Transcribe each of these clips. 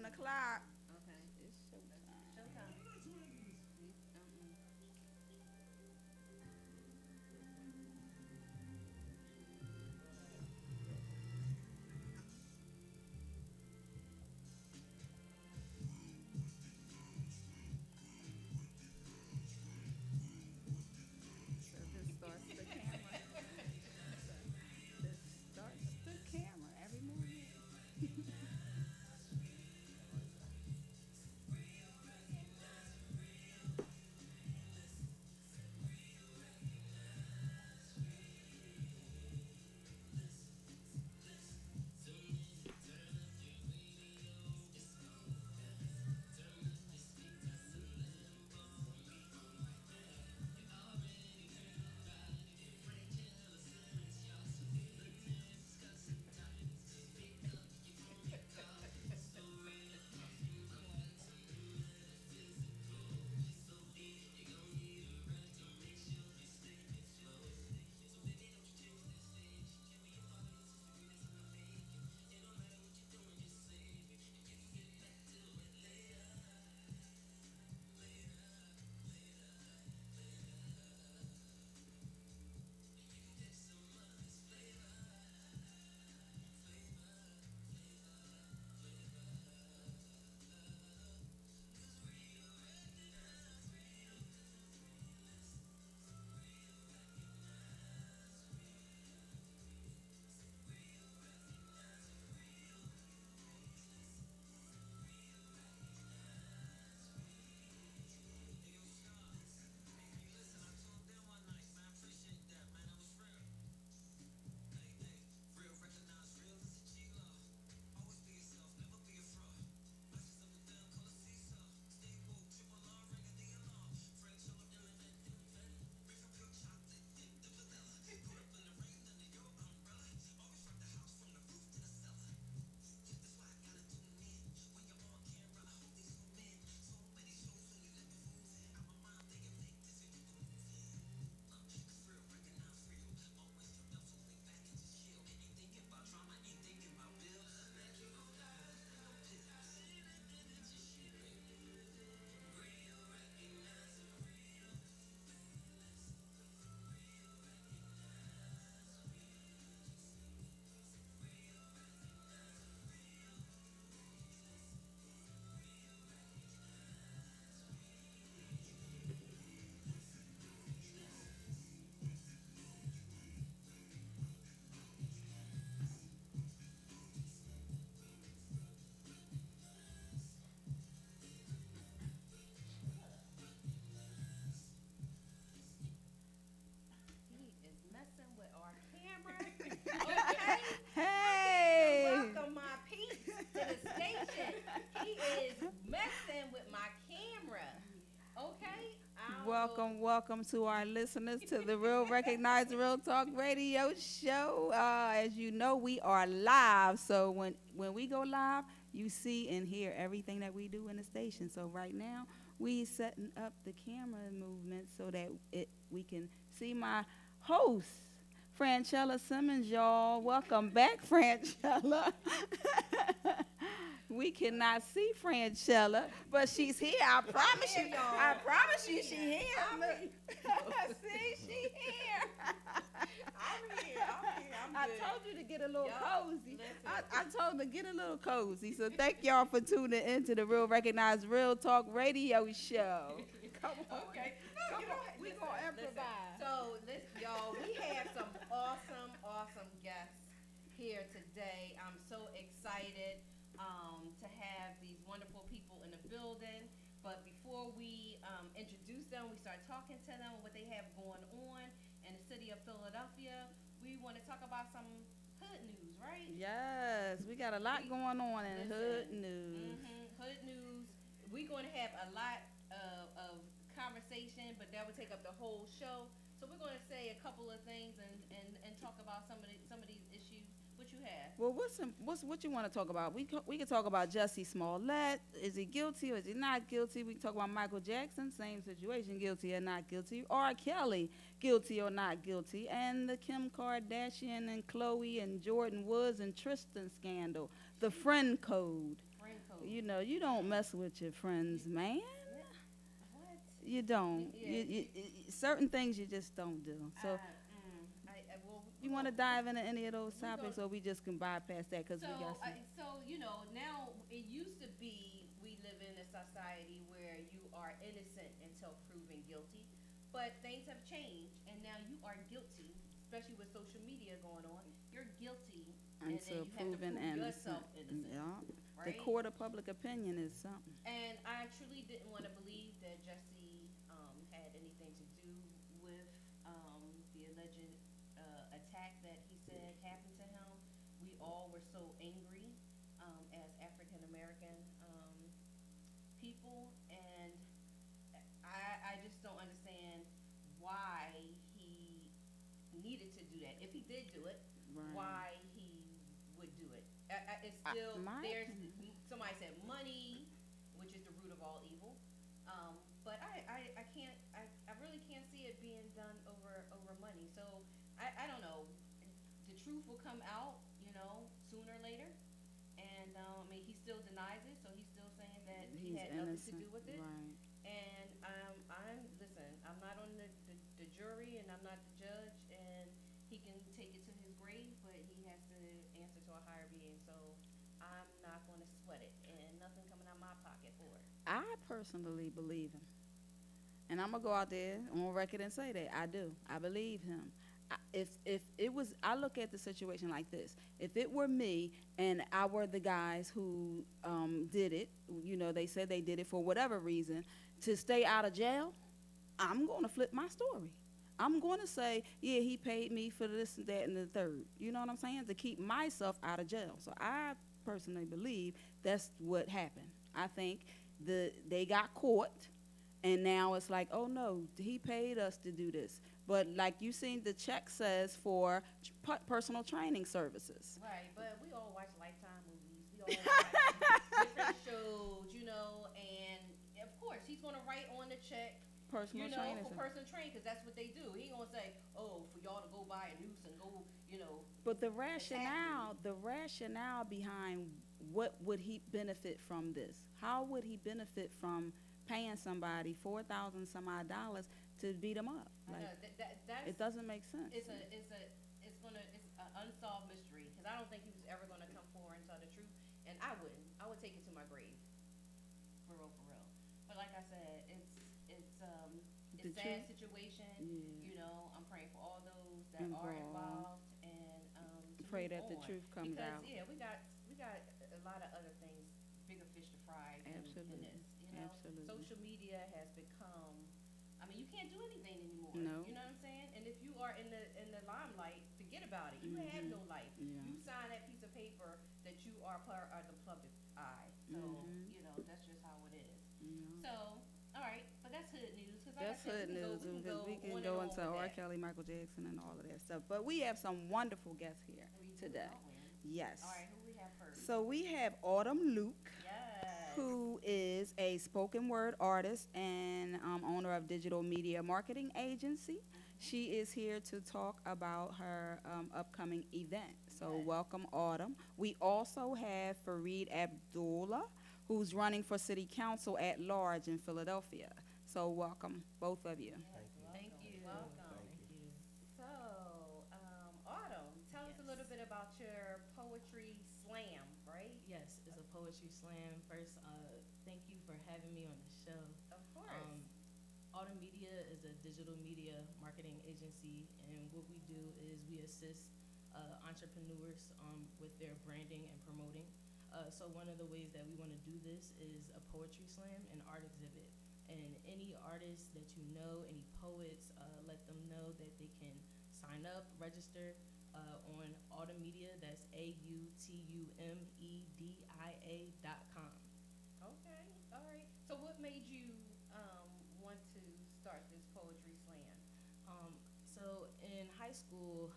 o'clock. Okay. It's showtime. Showtime. So this starts the camera. This starts the camera every morning. He is messing with our camera. Okay. I can't even Hey! welcome my peeps to the station. He is messing with my camera. Okay. I don't know. Welcome, welcome to our listeners to the Real Recognize Real Talk Radio Show. As you know, we are live. So when we go live, you see and hear everything that we do in the station. So right now, we setting up the camera movement so that we can see my host, Franchella Simmons, y'all. Welcome back, Franchella. We cannot see Franchella, but she's here. I promise you. here, y'all. I promise you, she here. I'm Look. here. See, she here. I'm here. I'm here. I'm I good. told you to get a little Yup. cozy. Listen. I told her to get a little cozy. So thank y'all for tuning into the Real Recognize Real Talk Radio Show. Come on. Okay. Come You know, on. We listen, gonna listen. improvise. So, listen, y'all, we have some awesome guests here today. I'm so excited to have these wonderful people in the building. But before we introduce them, we start talking to them, what they have going on in the city of Philadelphia. We want to talk about some hood news, right? Yes, we got a lot going on in hood news. Hood news. We're going to have a lot of conversation, but that would take up the whole show. So we're going to say a couple of things and talk about some of these issues. What you have? Well, what you want to talk about? We can talk about Jussie Smollett. Is he guilty or is he not guilty? We can talk about Michael Jackson, same situation, guilty or not guilty. R. Kelly, guilty or not guilty. And the Kim Kardashian and Khloe and Jordan Woods and Tristan scandal, the friend code. Friend code. You don't mess with your friends, man. Yeah. What? You don't. Yeah. Certain things you just don't do. So Well, you want to dive into any of those we topics, gonna, or we just can bypass that because so, we got some. now it used to be we live in a society where you are innocent until proven guilty, but things have changed, and now you are guilty, especially with social media going on. You're guilty, and then Until you have to proven prove innocent. yourself innocent, Yeah. The right? court of public opinion is something. And I truly didn't want to believe that Jesse had anything to do with the alleged attack that he said happened to him. We all were so angry as African American people, and I just don't understand why he needed to do that. If he did do it, Right. why he would do it. It's still my there's opinion. somebody said money, which is the root of all evil. But I can't I really can't see it being done over money. So I don't know. The truth will come out, sooner or later. And I mean, he still denies it, so he's still saying that he He's had nothing to innocent. do with it. Right. And listen, I'm not on the jury, and I'm not the judge, and he can take it to his grave, but he has to answer to a higher being. So I'm not going to sweat it, and nothing coming out my pocket for it. I personally believe him. And I'm going to go out there on record and say that. I do. I believe him. If it was, I look at the situation like this. If it were me and I were the guys who did it, they said they did it for whatever reason, to stay out of jail, I'm going to flip my story. I'm going to say, yeah, he paid me for this and that and the third. You know what I'm saying? To keep myself out of jail. So I personally believe that's what happened. I think they got caught, and now it's like, oh no, he paid us to do this. But like you seen, the check says for personal training services. Right, but we all watch Lifetime movies. We all watch different shows, and of course he's going to write on the check, Personal training for services. personal training, because that's what they do. He ain't going to say, oh, for y'all to go buy a noose and go, But the rationale behind what would he benefit from this? How would he benefit from paying somebody $4,000 some odd dollars to beat him up? I know, that's, It doesn't make sense. it's an unsolved mystery, because I don't think he was ever going to come forward and tell the truth, and I wouldn't. I would take it to my grave, for real, for real. But like I said, it's The a sad truth- situation. Yeah. I'm praying for all those that are involved, and to Pray move that the on. truth comes because, out. yeah, we got a lot of other things, bigger fish to fry in Absolutely. this. Absolutely. Social media has become. I mean, you can't do anything anymore. No. You know what I'm saying? And if you are in the limelight, forget about it. You have no life. Yeah. You sign that piece of paper that you are part of the public eye. So that's just how it is. So, all right, but that's hood news. Cause like That's I said, hood news, because we can on go and on into with R. that. Kelly, Michael Jackson, and all of that stuff. But we have some wonderful guests here We do, today. don't we? Yes. All right, who we have first? So we have Autumn Luke, Yes. who is a spoken word artist and owner of Digital Media Marketing Agency. She is here to talk about her upcoming event. So Yes. welcome, Autumn. We also have Fareed Abdullah, who's running for City Council at large in Philadelphia. So welcome, both of you. Thank you. Welcome. Thank you. So, Autumn, tell us a Yes. little bit about your poetry slam, right? Yes, it's a poetry slam. First, thank you for having me on the show. Of course. Autumn Media is a digital media marketing agency, and what we do is we assist entrepreneurs with their branding and promoting. So one of the ways that we want to do this is a poetry slam and art exhibit. And any artists that you know, any poets, let them know that they can sign up, register on Autumn Media. That's AUTUMEDIA.com. Okay, all right. So what made you want to start this poetry slam? So in high school,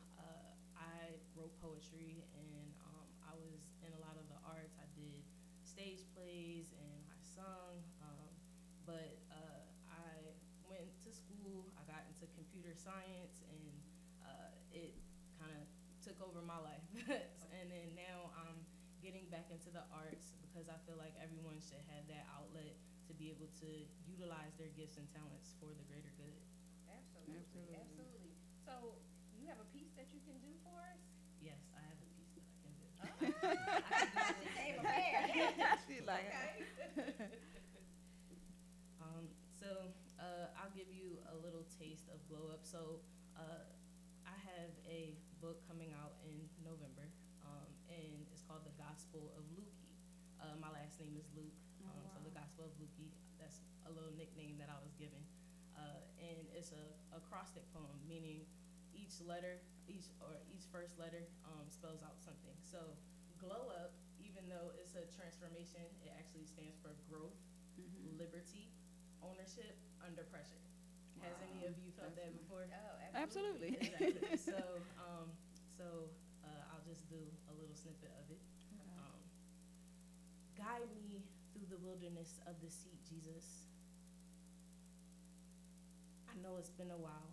I wrote poetry, and I was in a lot of the arts. I did stage plays and I sung, but I went to school. I got into computer science, and it kind of took over my life. And then now I'm getting back into the arts because because I feel like everyone should have that outlet to be able to utilize their gifts and talents for the greater good. Absolutely. Absolutely. So, you have a piece that you can do for us? Yes, I have a piece that I can do. She came prepared. She like, Okay. So I'll give you a little taste of Glow Up. So I have a book coming out in November, and it's called The Gospel of Lukey. My last name is Luke, so The Gospel of Lukey, that's a little nickname that I was given. And it's a acrostic poem, meaning each letter, each first letter spells out something. So Glow Up, even though it's a transformation, it actually stands for growth, liberty, ownership under pressure. Has any of you felt that before? Oh, absolutely. Exactly. I'll just do a little snippet of it. Guide me through the wilderness of deceit, Jesus. I know it's been a while.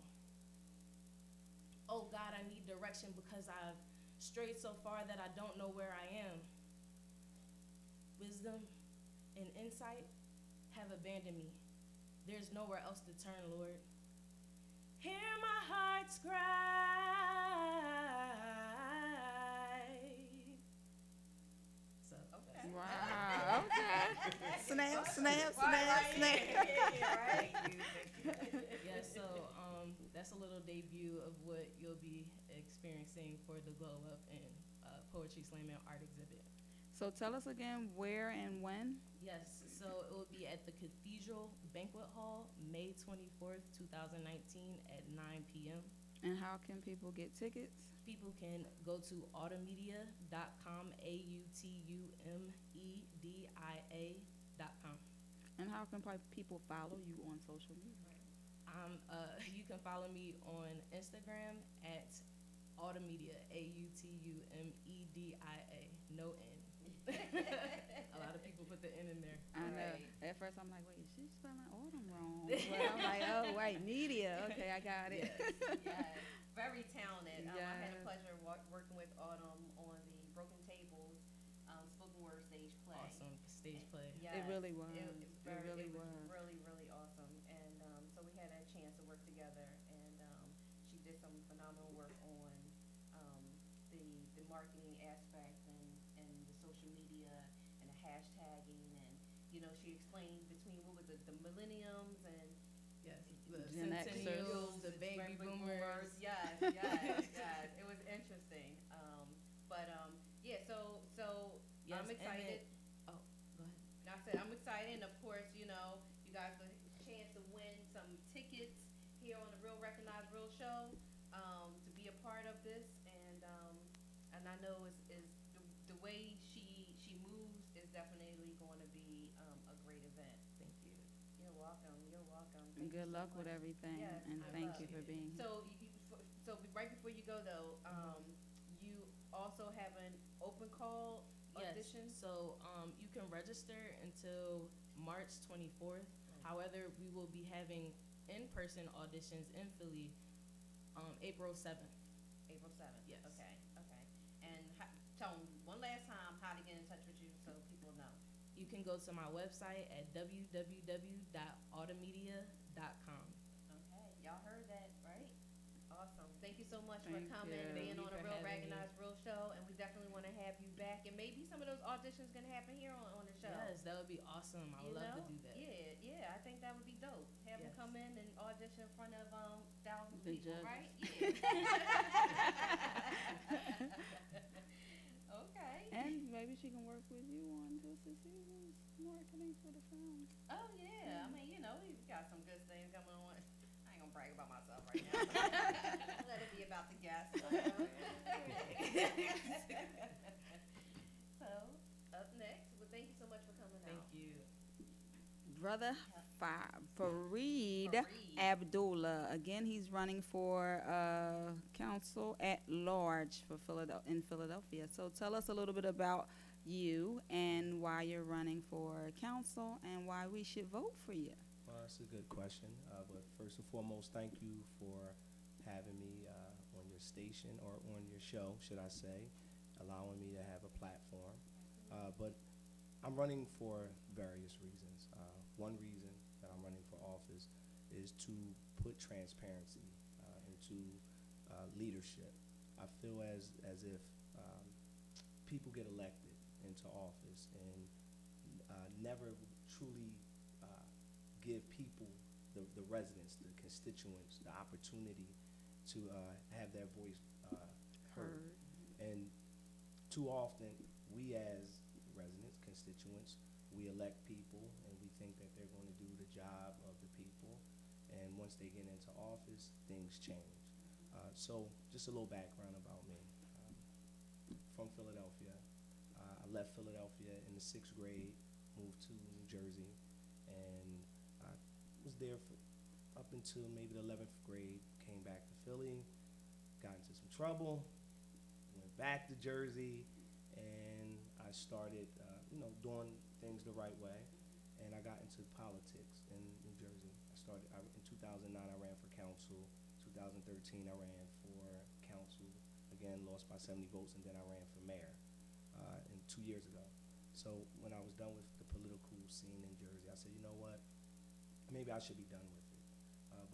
Oh God, I need direction because I've strayed so far that I don't know where I am. Wisdom and insight have abandoned me. There's nowhere else to turn, Lord. Hear my heart's cry. So, Okay. wow, okay. Snap, snap, snap, Right. snap. Right. yeah, so that's a little debut of what you'll be experiencing for the Glow Up and Poetry Slam and Art Exhibit. So tell us again where and when. Yes, so it will be at the Cathedral Banquet Hall, May 24th, 2019 at 9 p.m. And how can people get tickets? People can go to automedia.com, AUTUMEDIA.com. And how can people follow you on social media? You can follow me on Instagram at Automedia, AUTUMEDIA, no N. A lot of people put the N in there. I know. Right. At first, I'm like, wait, she's spelling autumn wrong. But I'm like, oh, wait, media. Okay, I got it. Yes. Very talented. I had a Yes. pleasure working with Autumn on the Broken Tables spoken word stage play. Awesome stage play. Yes. It really was. It really was was. really, really awesome. And so we had a chance to work together, and she did some phenomenal work on the marketing aspect and the social media and the hashtagging, and she explained between what was it, the millenniums and Yes, the Gen centennials, the baby boomers. Yes. It was interesting. Yeah. So Yes, I'm and excited. then- oh, go ahead. And I said I'm excited, and of course, you guys have a chance to win some tickets here on the Real Recognize Real Show to be a part of this, and I know is the way she moves is definitely going to be a great event. Thank you. You're welcome. And Thank you good so luck with much. everything. Yes, And good thank luck. you for being here. So right before you go though, you also have an open call audition. Yes, so you can register until March 24th. However, we will be having in-person auditions in Philly April 7th. April 7th. Yes. Okay. And tell them one last time how to get in touch with you so people know. You can go to my website at www.automedia.com. Okay. Y'all heard that, right? Awesome. Thank you so much Thank for coming, you. being Thank on you a for Real having me. Recognized Real Show, and we definitely want to have you back. And maybe some of those auditions can happen here on the show. Yes, that would be awesome. I would love to do that. Yeah, I think that would be dope. Have them Yes. come in and audition in front of thousands of The people, judges. right? Yeah. Okay. And maybe she can work with you on just this season's marketing for the film. Oh yeah, I mean, we got some good things going on. I ain't gonna brag about myself right now. Let it be about the guests. So, up next, well, thank you so much for coming Thank out. you. Brother Fareed Fareed. Abdullah. Again, he's running for council at large for in Philadelphia. So tell us a little bit about you and why you're running for council and why we should vote for you. Well, that's a good question. But first and foremost, thank you for having me on your station or on your show, should I say, allowing me to have a platform. But I'm running for various reasons. One reason that I'm running for office is to put transparency into leadership. I feel as if people get elected into office and never truly give people, the residents, the constituents, the opportunity to have their voice heard. And too often, we as residents, constituents, we elect people and we think that they're going to do the job of the people. And once they get into office, things change. So just a little background about me. From Philadelphia. I left Philadelphia in the 6th grade, moved to New Jersey, and I was there for up until maybe the 11th grade, came back to Philly, got into some trouble, went back to Jersey, and I started, doing things the right way, and I got into politics in New Jersey. In 2009, I ran for council. 2013, I ran for council. Again, lost by 70 votes, and then I ran for mayor 2 years ago. So when I was done with the political scene in Jersey, I said, you know what, maybe I should be done with it.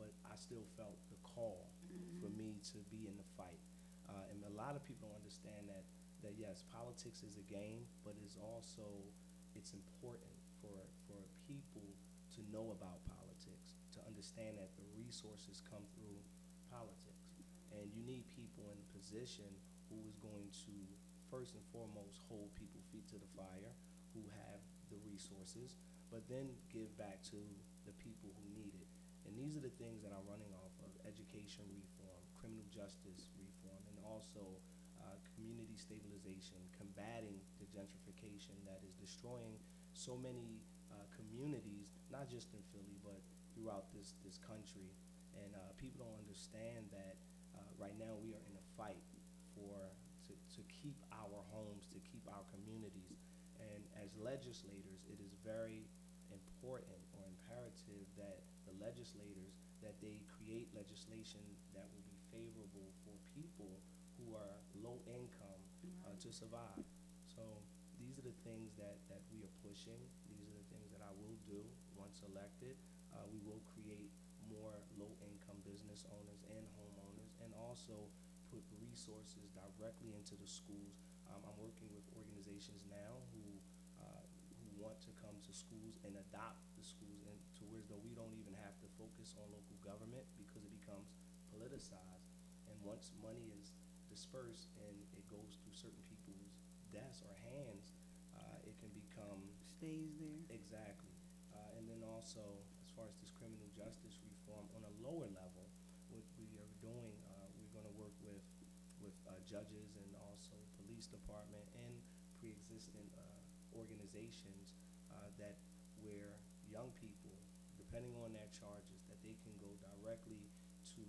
But I still felt the call for me to be in the fight. And a lot of people don't understand that yes, politics is a game, but it's important for people to know about politics, to understand that the resources come through politics. And you need people in position who is going to, first and foremost, hold people's feet to the fire, who have the resources, but then give back to the people who need it. And these are the things that I'm running off of: education reform, criminal justice reform, and also community stabilization, combating the gentrification that is destroying so many communities, not just in Philly, but throughout this country. And people don't understand that right now we are in a fight to keep our homes, to keep our communities. And as legislators, it is very important or imperative that the legislators, that they create legislation that will be favorable for people who are low income to survive. So these are the things that we are pushing. These are the things that I will do once elected. We will create more low-income business owners and homeowners, and also put resources directly into the schools. I'm working with organizations now who want to come to schools and adopt the schools, and to where though we don't even have to focus on local government because it becomes politicized. And once money is dispersed and it goes through certain people's desks or hands, it can become Stays there. exactly. And then also, as far as this criminal justice reform on a lower level, what we are doing, we're going to work with judges and also police department and pre-existing organizations that where young people, depending on their charges, that they can go directly to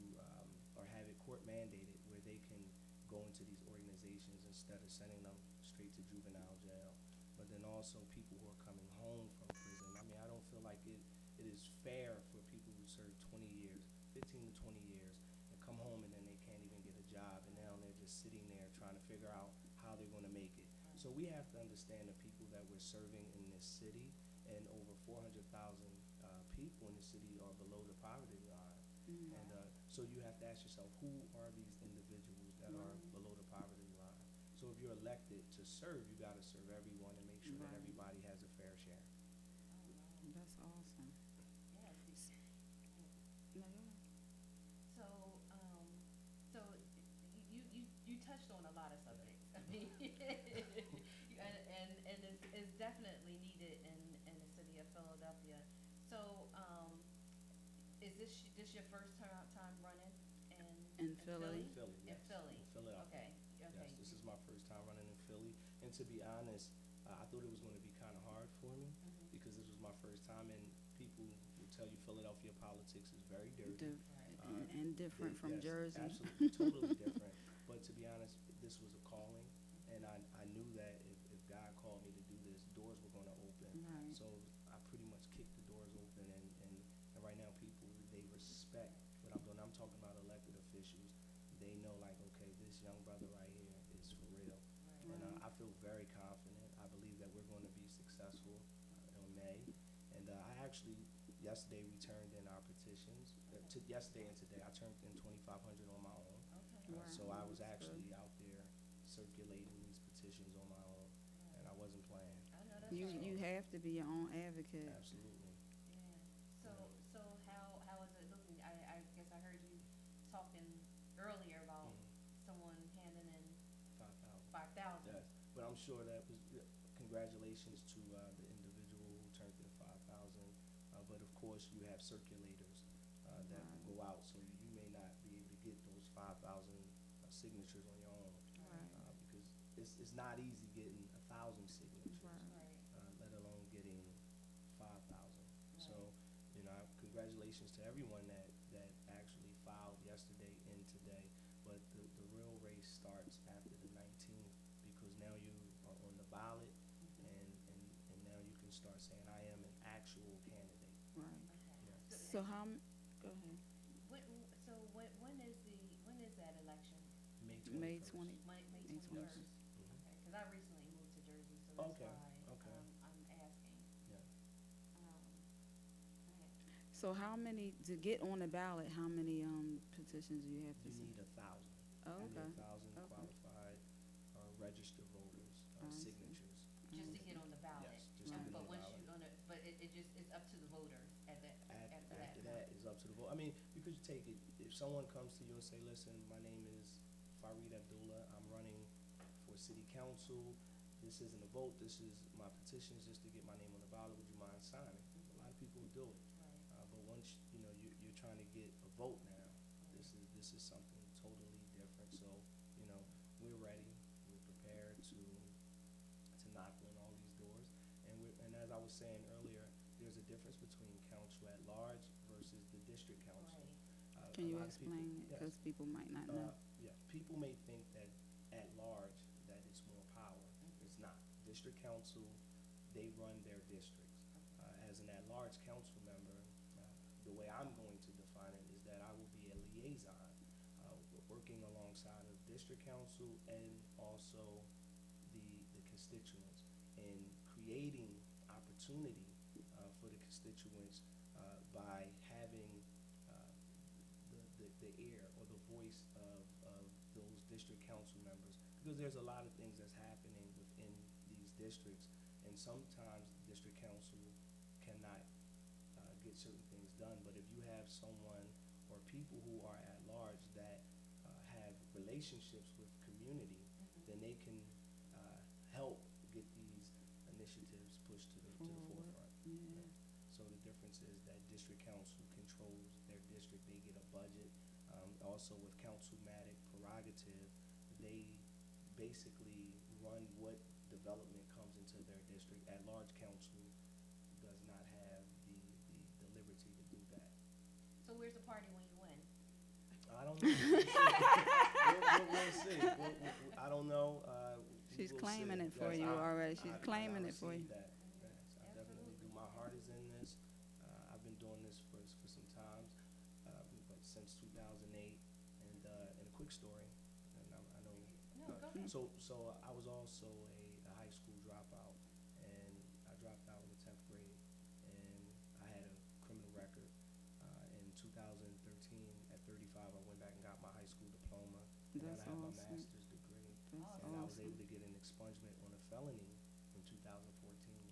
or have it court mandated where they can go into these organizations instead of sending them straight to juvenile jail. But then also people who are coming home from prison. I mean, I don't feel like it is fair for people who serve 20 years, 15 to 20 years, and come home and then they can't even get a job, and now they're just sitting there trying to figure out how they're going to make it. So we have to understand the people that we're serving in this city, and over 400,000 people in the city are below the poverty line. And so you have to ask yourself, who are these individuals that are below the poverty line? So if you're elected to serve, you got to serve everyone and make sure that everybody has a fair share. That's awesome. Yeah. No, you're right. So, so you touched on a lot of subjects. I mean, and it's definitely needed in the city of Philadelphia. So, is this your first time running In Philly? Philly, In yes. Philly. In Philadelphia. Okay. Okay. Yes, this is my first time running in Philly, and to be honest, I thought it was going to be kind of hard for me because this was my first time, and people will tell you Philadelphia politics is very dirty. And different from Yes, Jersey. absolutely, totally different. But to be honest, this was a calling, and I knew that if God called me to do this, doors were going to open. Right. So I pretty much kicked the doors open, and right now people, they respect what I'm doing. I'm talking about elected officials. They know, like, okay, this young brother right here is for real. And I feel very confident. I believe that we're going to be successful. Yesterday we turned in our petitions. Yesterday and today I turned in 2,500 on my own. Okay. Wow. So I was That's actually good. out there circulating these petitions on my own, and I wasn't playing. I know that's You right. you have to be your own advocate. Absolutely. Yeah. So how is it looking? I guess I heard you talking earlier about someone handing in 5,000. 5,000. Yes, but I'm sure that was, congratulations to the individual who turned in 5,000. But of course, you have circulators that Right. will go out, so you may not be able to get those 5,000 signatures on your own, Right. because it's not easy getting 1,000 signatures, Right. Right. let alone getting 5,000. Right. So, congratulations to everyone that actually filed yesterday and today. But the real race starts after the 19th, because now you are on the ballot, and now you can start saying, I am an actual candidate. Right. Okay. Yeah. So how? Go ahead. When is that election? May 21st. 20. May May 21st. 21st. Mhm. Okay, because I recently moved to Jersey, so that's Okay, why okay. I'm asking. Yeah. Okay. So how many to get on the ballot? How many petitions do you have to You submit? need 1,000. Oh, You need okay. 1,000 Okay. qualified registered voters, I see. signatures. Just to get on the ballot. Yes, just to Right. get But on the once ballot. you on it, but it just it's up to the voters after that. After that is up to the vote. I mean, because you take it, if someone comes to you and say, listen, my name is Farid Abdullah, I'm running for city council, this isn't a vote, this is my petition is just to get my name on the ballot, would you mind signing? A lot of people will do it. Right. But once, you're trying to get a vote now, this is something totally different. So, we're ready, we're prepared to knock on all these doors. And as I was saying earlier, there's a difference between council at large versus the district council. Right. Can A you lot of people- explain it? yes. Because people might not know. Yeah, people may think that at large, that it's more power. It's not. District council, they run their districts. As an at-large council member, the way I'm going to define it is that I will be a liaison, working alongside of district council and also the constituents, and creating opportunity for the constituents by having the ear or the voice of those district council members, because there's a lot of things that's happening within these districts, and sometimes district council cannot get certain things done. But if you have someone or people who are at large that have relationships with community, then they can help get these initiatives pushed to the Forward. forefront. Yeah. So the difference is that district council controls their district, they get a budget. Also with councilmatic prerogative, they basically run what development comes into their district. At large council does not have the liberty to do that. So where's the party when you win? I don't know. We'll see. I don't know. She's We'll claiming see. it for Yes, you I- already. She's I claiming it for received you. that. Yes, I definitely do. My heart is in this. I've been doing this for some time, but since 2008. And a quick story, and I know. No, go ahead. So I was also a high school dropout, and I dropped out in the 10th grade, and I had a criminal record. In 2013, at 35, I went back and got my high school diploma, and then That's I have my awesome. master's degree. That's And I was awesome. able to get an expungement on a felony in 2014.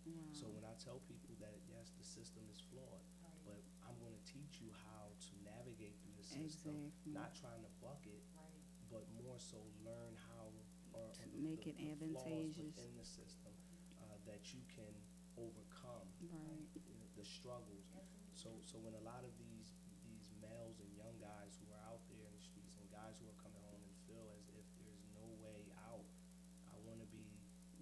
Wow. So when I tell people that, yes, the system is flawed, Right. but I'm going to teach you how to navigate through the system, Exactly. not trying to buck it, Right. but more so learn how or To the- make the- it the flaws advantageous. within the system that you can overcome Right. the struggles. So when a lot of these males and young guys who are out there in the streets, and guys who are coming home and feel as if there's no way out, I want to be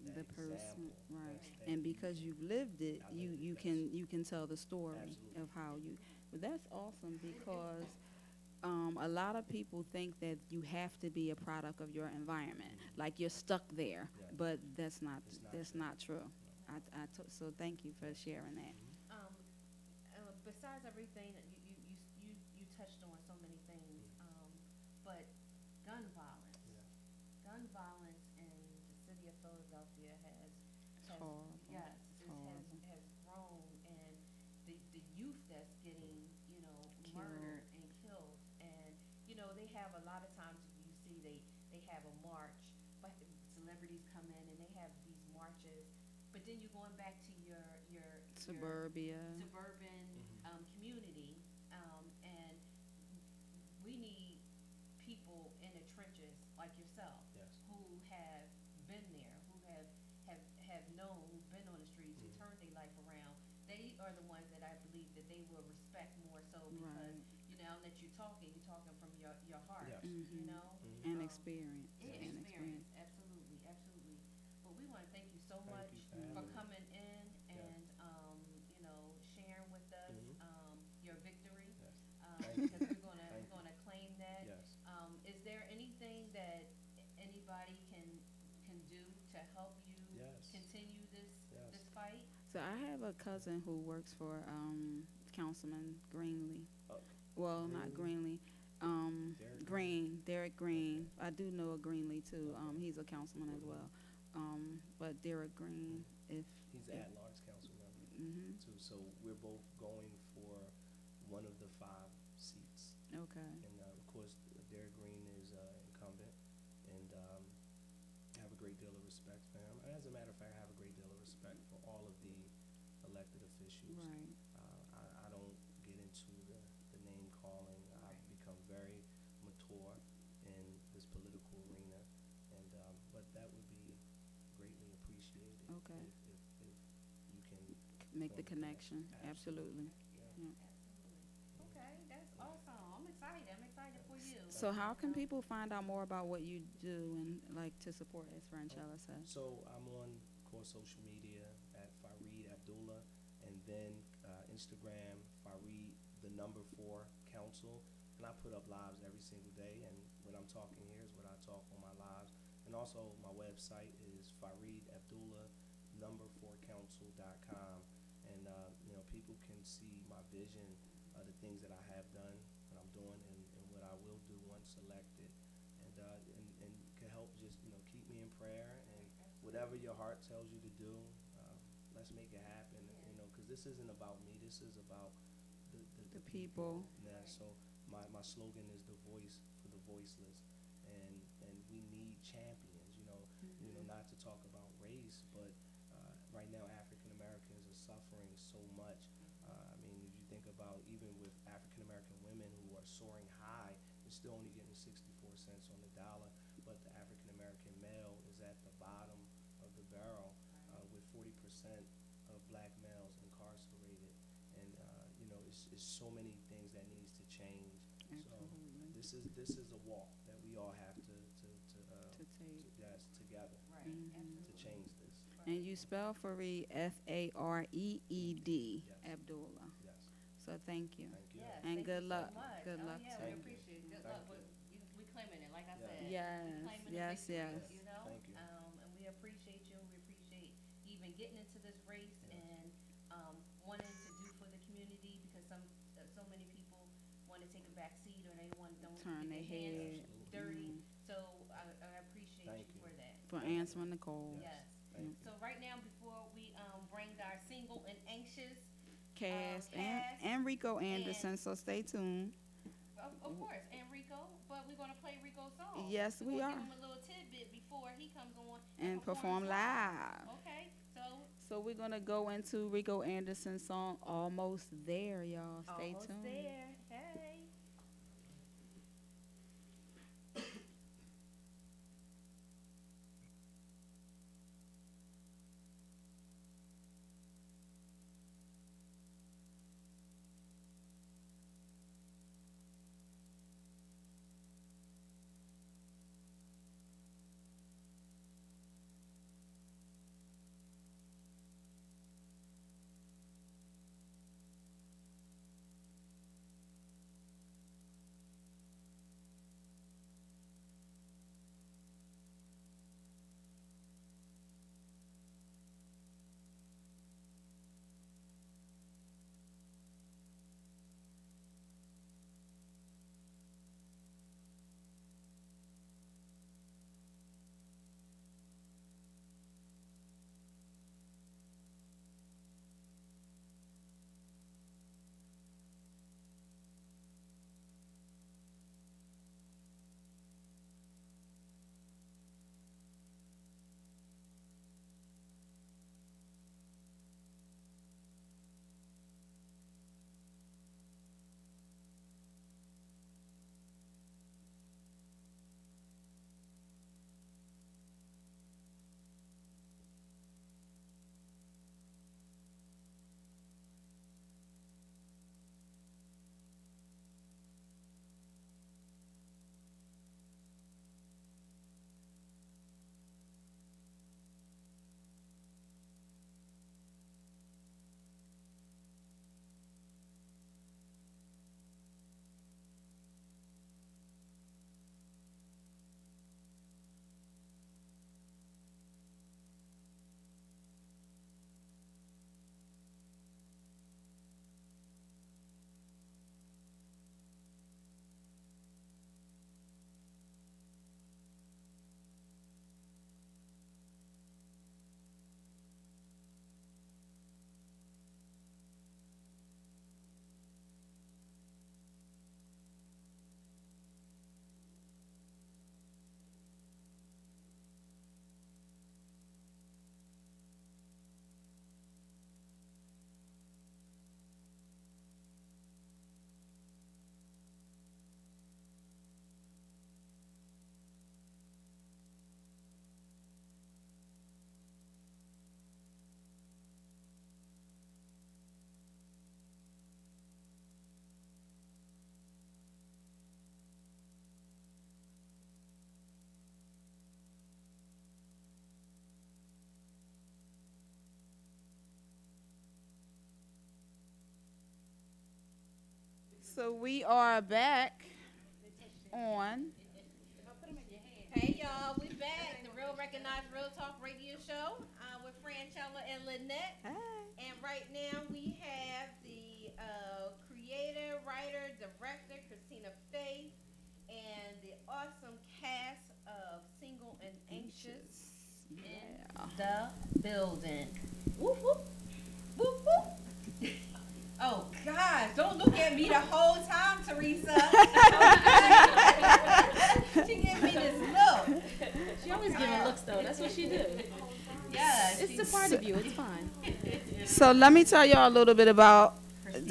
that The person, example. right. that And you- because you've lived it, I you lived it, you yes. can you can tell the story Absolutely. of how you. But that's awesome because a lot of people think that you have to be a product of your environment, like you're stuck there. Yeah. But that's not It's not true. true. So thank you for sharing that. Besides everything that you touched on so many things, but gun violence. Yeah. Gun violence in the city of Philadelphia has horrible. yes, It's has horrible. has grown, and the youth that's they have a lot of times you see they have a march, but celebrities come in and they have these marches. But then you're going back to your Suburbia. suburban community, and we need people in the trenches like yourself Yes. who have been there, who have known, who've been on the streets, who turned their life around. They are the ones that I believe that they will respect more so because Right. now that you're talking from your heart, Yes. you know. And Um, experience. and And experience, absolutely, absolutely. But we want to thank you so Thank much you for having me. coming in and sharing with us your victory. Yes. Because Thank you. we're gonna claim that. Yes. Is there anything that anybody can do to help you Yes. continue Yes. this fight? So I have a cousin who works for Councilman Greenlee. Oh, Well, not Greenlee. Derek Derek Green. I do know a Greenlee too. He's a councilman as well. But Derek Green, if He's the at-large council member hmm too. So we're both going for one of the 5 seats. okay, And of course, Derek Green is incumbent, and I have a great deal of respect for him. As a matter of fact, I have a great deal of respect for all of the elected officials. right, I don't get into the name calling. I've become very mature in this political arena, and but that would be greatly appreciated. Okay. If you can make the form a connection. Absolutely. Yeah. Yeah. Absolutely. Okay, that's awesome. I'm excited. I'm excited for you. So how can people find out more about what you do and like to support, as Franchella said? So I'm on, of course, social media at Fareed Abdullah, and then Instagram, Fareed, the number 4 council. And I put up lives every single day, and when I'm talking here is what I talk on my lives. And also my website is fareedabdullah, number4council.com. And, people can see my vision, the things that I have done, what I'm doing, and what I will do once elected. And can help just, keep me in prayer, and whatever your heart tells you to do, let's make it happen, because this isn't about me, this is about The people. Yeah, so my slogan is the voice for the voiceless, and we need champions, not to talk about race, but right now African Americans are suffering so much. If you think about even with African American women who are soaring high, they're still only getting 64 cents on the dollar, but the African American male is at the bottom of the barrel, with 40% of black males incarcerated, and it's so many things that needs to change. Absolutely. So this is a walk that we all have to take. yes, together Right, Mhm. to absolutely. change this. And you spell Fareed Fareed Yes. Abdullah. Yes, So thank you. thank you. Yes, And thank good you luck. So much. Good oh, luck Yeah, to we you. appreciate it. Good Thank luck. you. We claiming it, like I Yeah. said. Yes, We claiming yes, the victory, yes. You know? Thank you. And we appreciate you. We appreciate even getting into this race Yes. and wanting to do for the community, because so many people want to take a back seat, or they don't Turn get their their hands head. dirty. Mhm. So I appreciate Thank you you. for that. For answering the call. Yes. Yes. Thank you. So right now, before we bring our single and anxious, Cass Cass and Rico Anderson, so stay tuned. of course, and Rico, but we're gonna play Rico's song. Yes, we We're are. gonna give him a little tidbit before he comes on And perform live. Okay, so So we're gonna go into Rico Anderson's song "Almost There," y'all. Stay almost tuned. there. Hey. So we are back on. Hey y'all, we back. The Real Recognized Real Talk Radio Show with Franchella and Lynette. Hey. And right now we have the creator, writer, director, Christina Faith, and the awesome cast of Single and Anxious in the building. Whoop, whoop. Whoop, whoop. Oh, gosh, don't look at me the whole time, Teresa. She gave me this look. She always giving looks though. That's what she do. Yes. It's a part of you. It's fine. So let me tell y'all a little bit about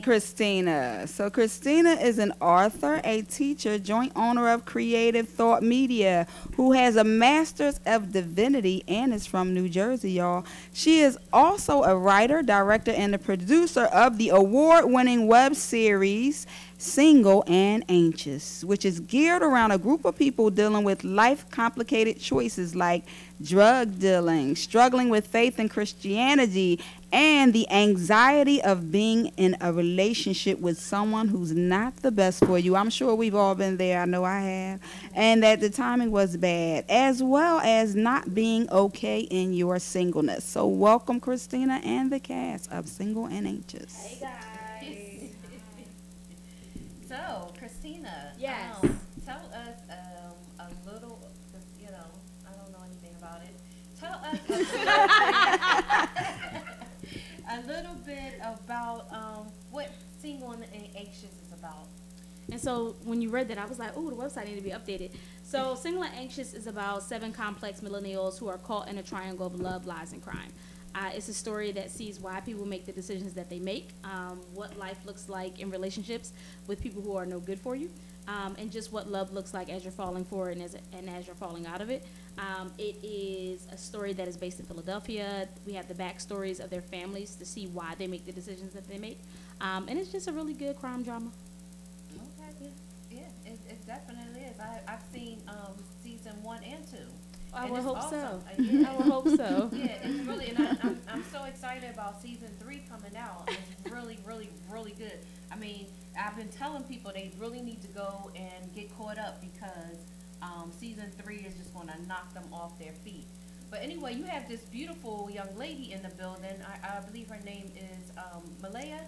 Christina. So Christina is an author, a teacher, joint owner of Creative Thought Media, who has a master's of divinity and is from New Jersey, y'all. She is also a writer, director, and the producer of the award-winning web series Single and Anxious, which is geared around a group of people dealing with life-complicated choices like drug dealing, struggling with faith in Christianity, and the anxiety of being in a relationship with someone who's not the best for you. I'm sure we've all been there. I know I have. And that the timing was bad, as well as not being okay in your singleness. So welcome, Christina and the cast of Single and Anxious. Hey, guys. So, Christina. Yes. Tell us a little, 'cause, you know, I don't know anything about it. Tell us a little bit about what Single and Anxious is about. And so when you read that, I was like, "Ooh, the website need to be updated." So Single and Anxious is about 7 complex millennials who are caught in a triangle of love, lies, and crime. It's a story that sees why people make the decisions that they make, what life looks like in relationships with people who are no good for you, and just what love looks like as you're falling for it and as you're falling out of it. It is a story that is based in Philadelphia. We have the backstories of their families to see why they make the decisions that they make. And it's just a really good crime drama. Okay, yeah, it definitely is. I've seen season 1 and 2. I And would it's hope awesome. so. Yeah. I would hope so. Yeah, it's really, and I'm so excited about season 3 coming out. It's really, really, really good. I mean, I've been telling people they really need to go and get caught up because season 3 is just going to knock them off their feet. But anyway, you have this beautiful young lady in the building. I believe her name is Malaya.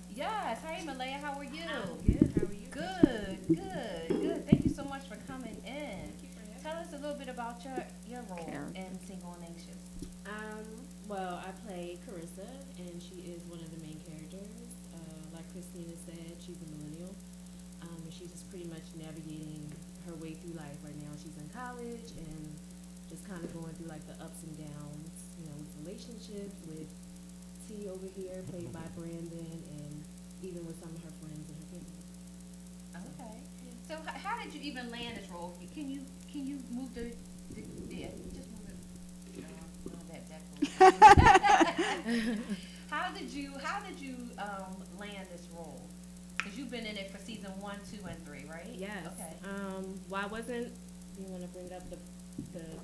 Yes. Hey, Malaya, how are you? I'm good. How are you? Good. Thank you so much for coming in. Tell us a little bit about your role in Single and Anxious. Well, I play Carissa, and she is one of the main characters. Like Christina said, she's a millennial, and she's just pretty much navigating her way through life. Right now, she's in college and just kind of going through like the ups and downs, you know, with relationships, with T over here, played by Brandon, and even with some of her friends and her family. Okay. So how did you even land this role? Can you move the yeah, just move it. How did you land this role? Because you've been in it for season 1, 2, and 3, right? Yes. Okay. Well, I wasn't. Do you want to bring up the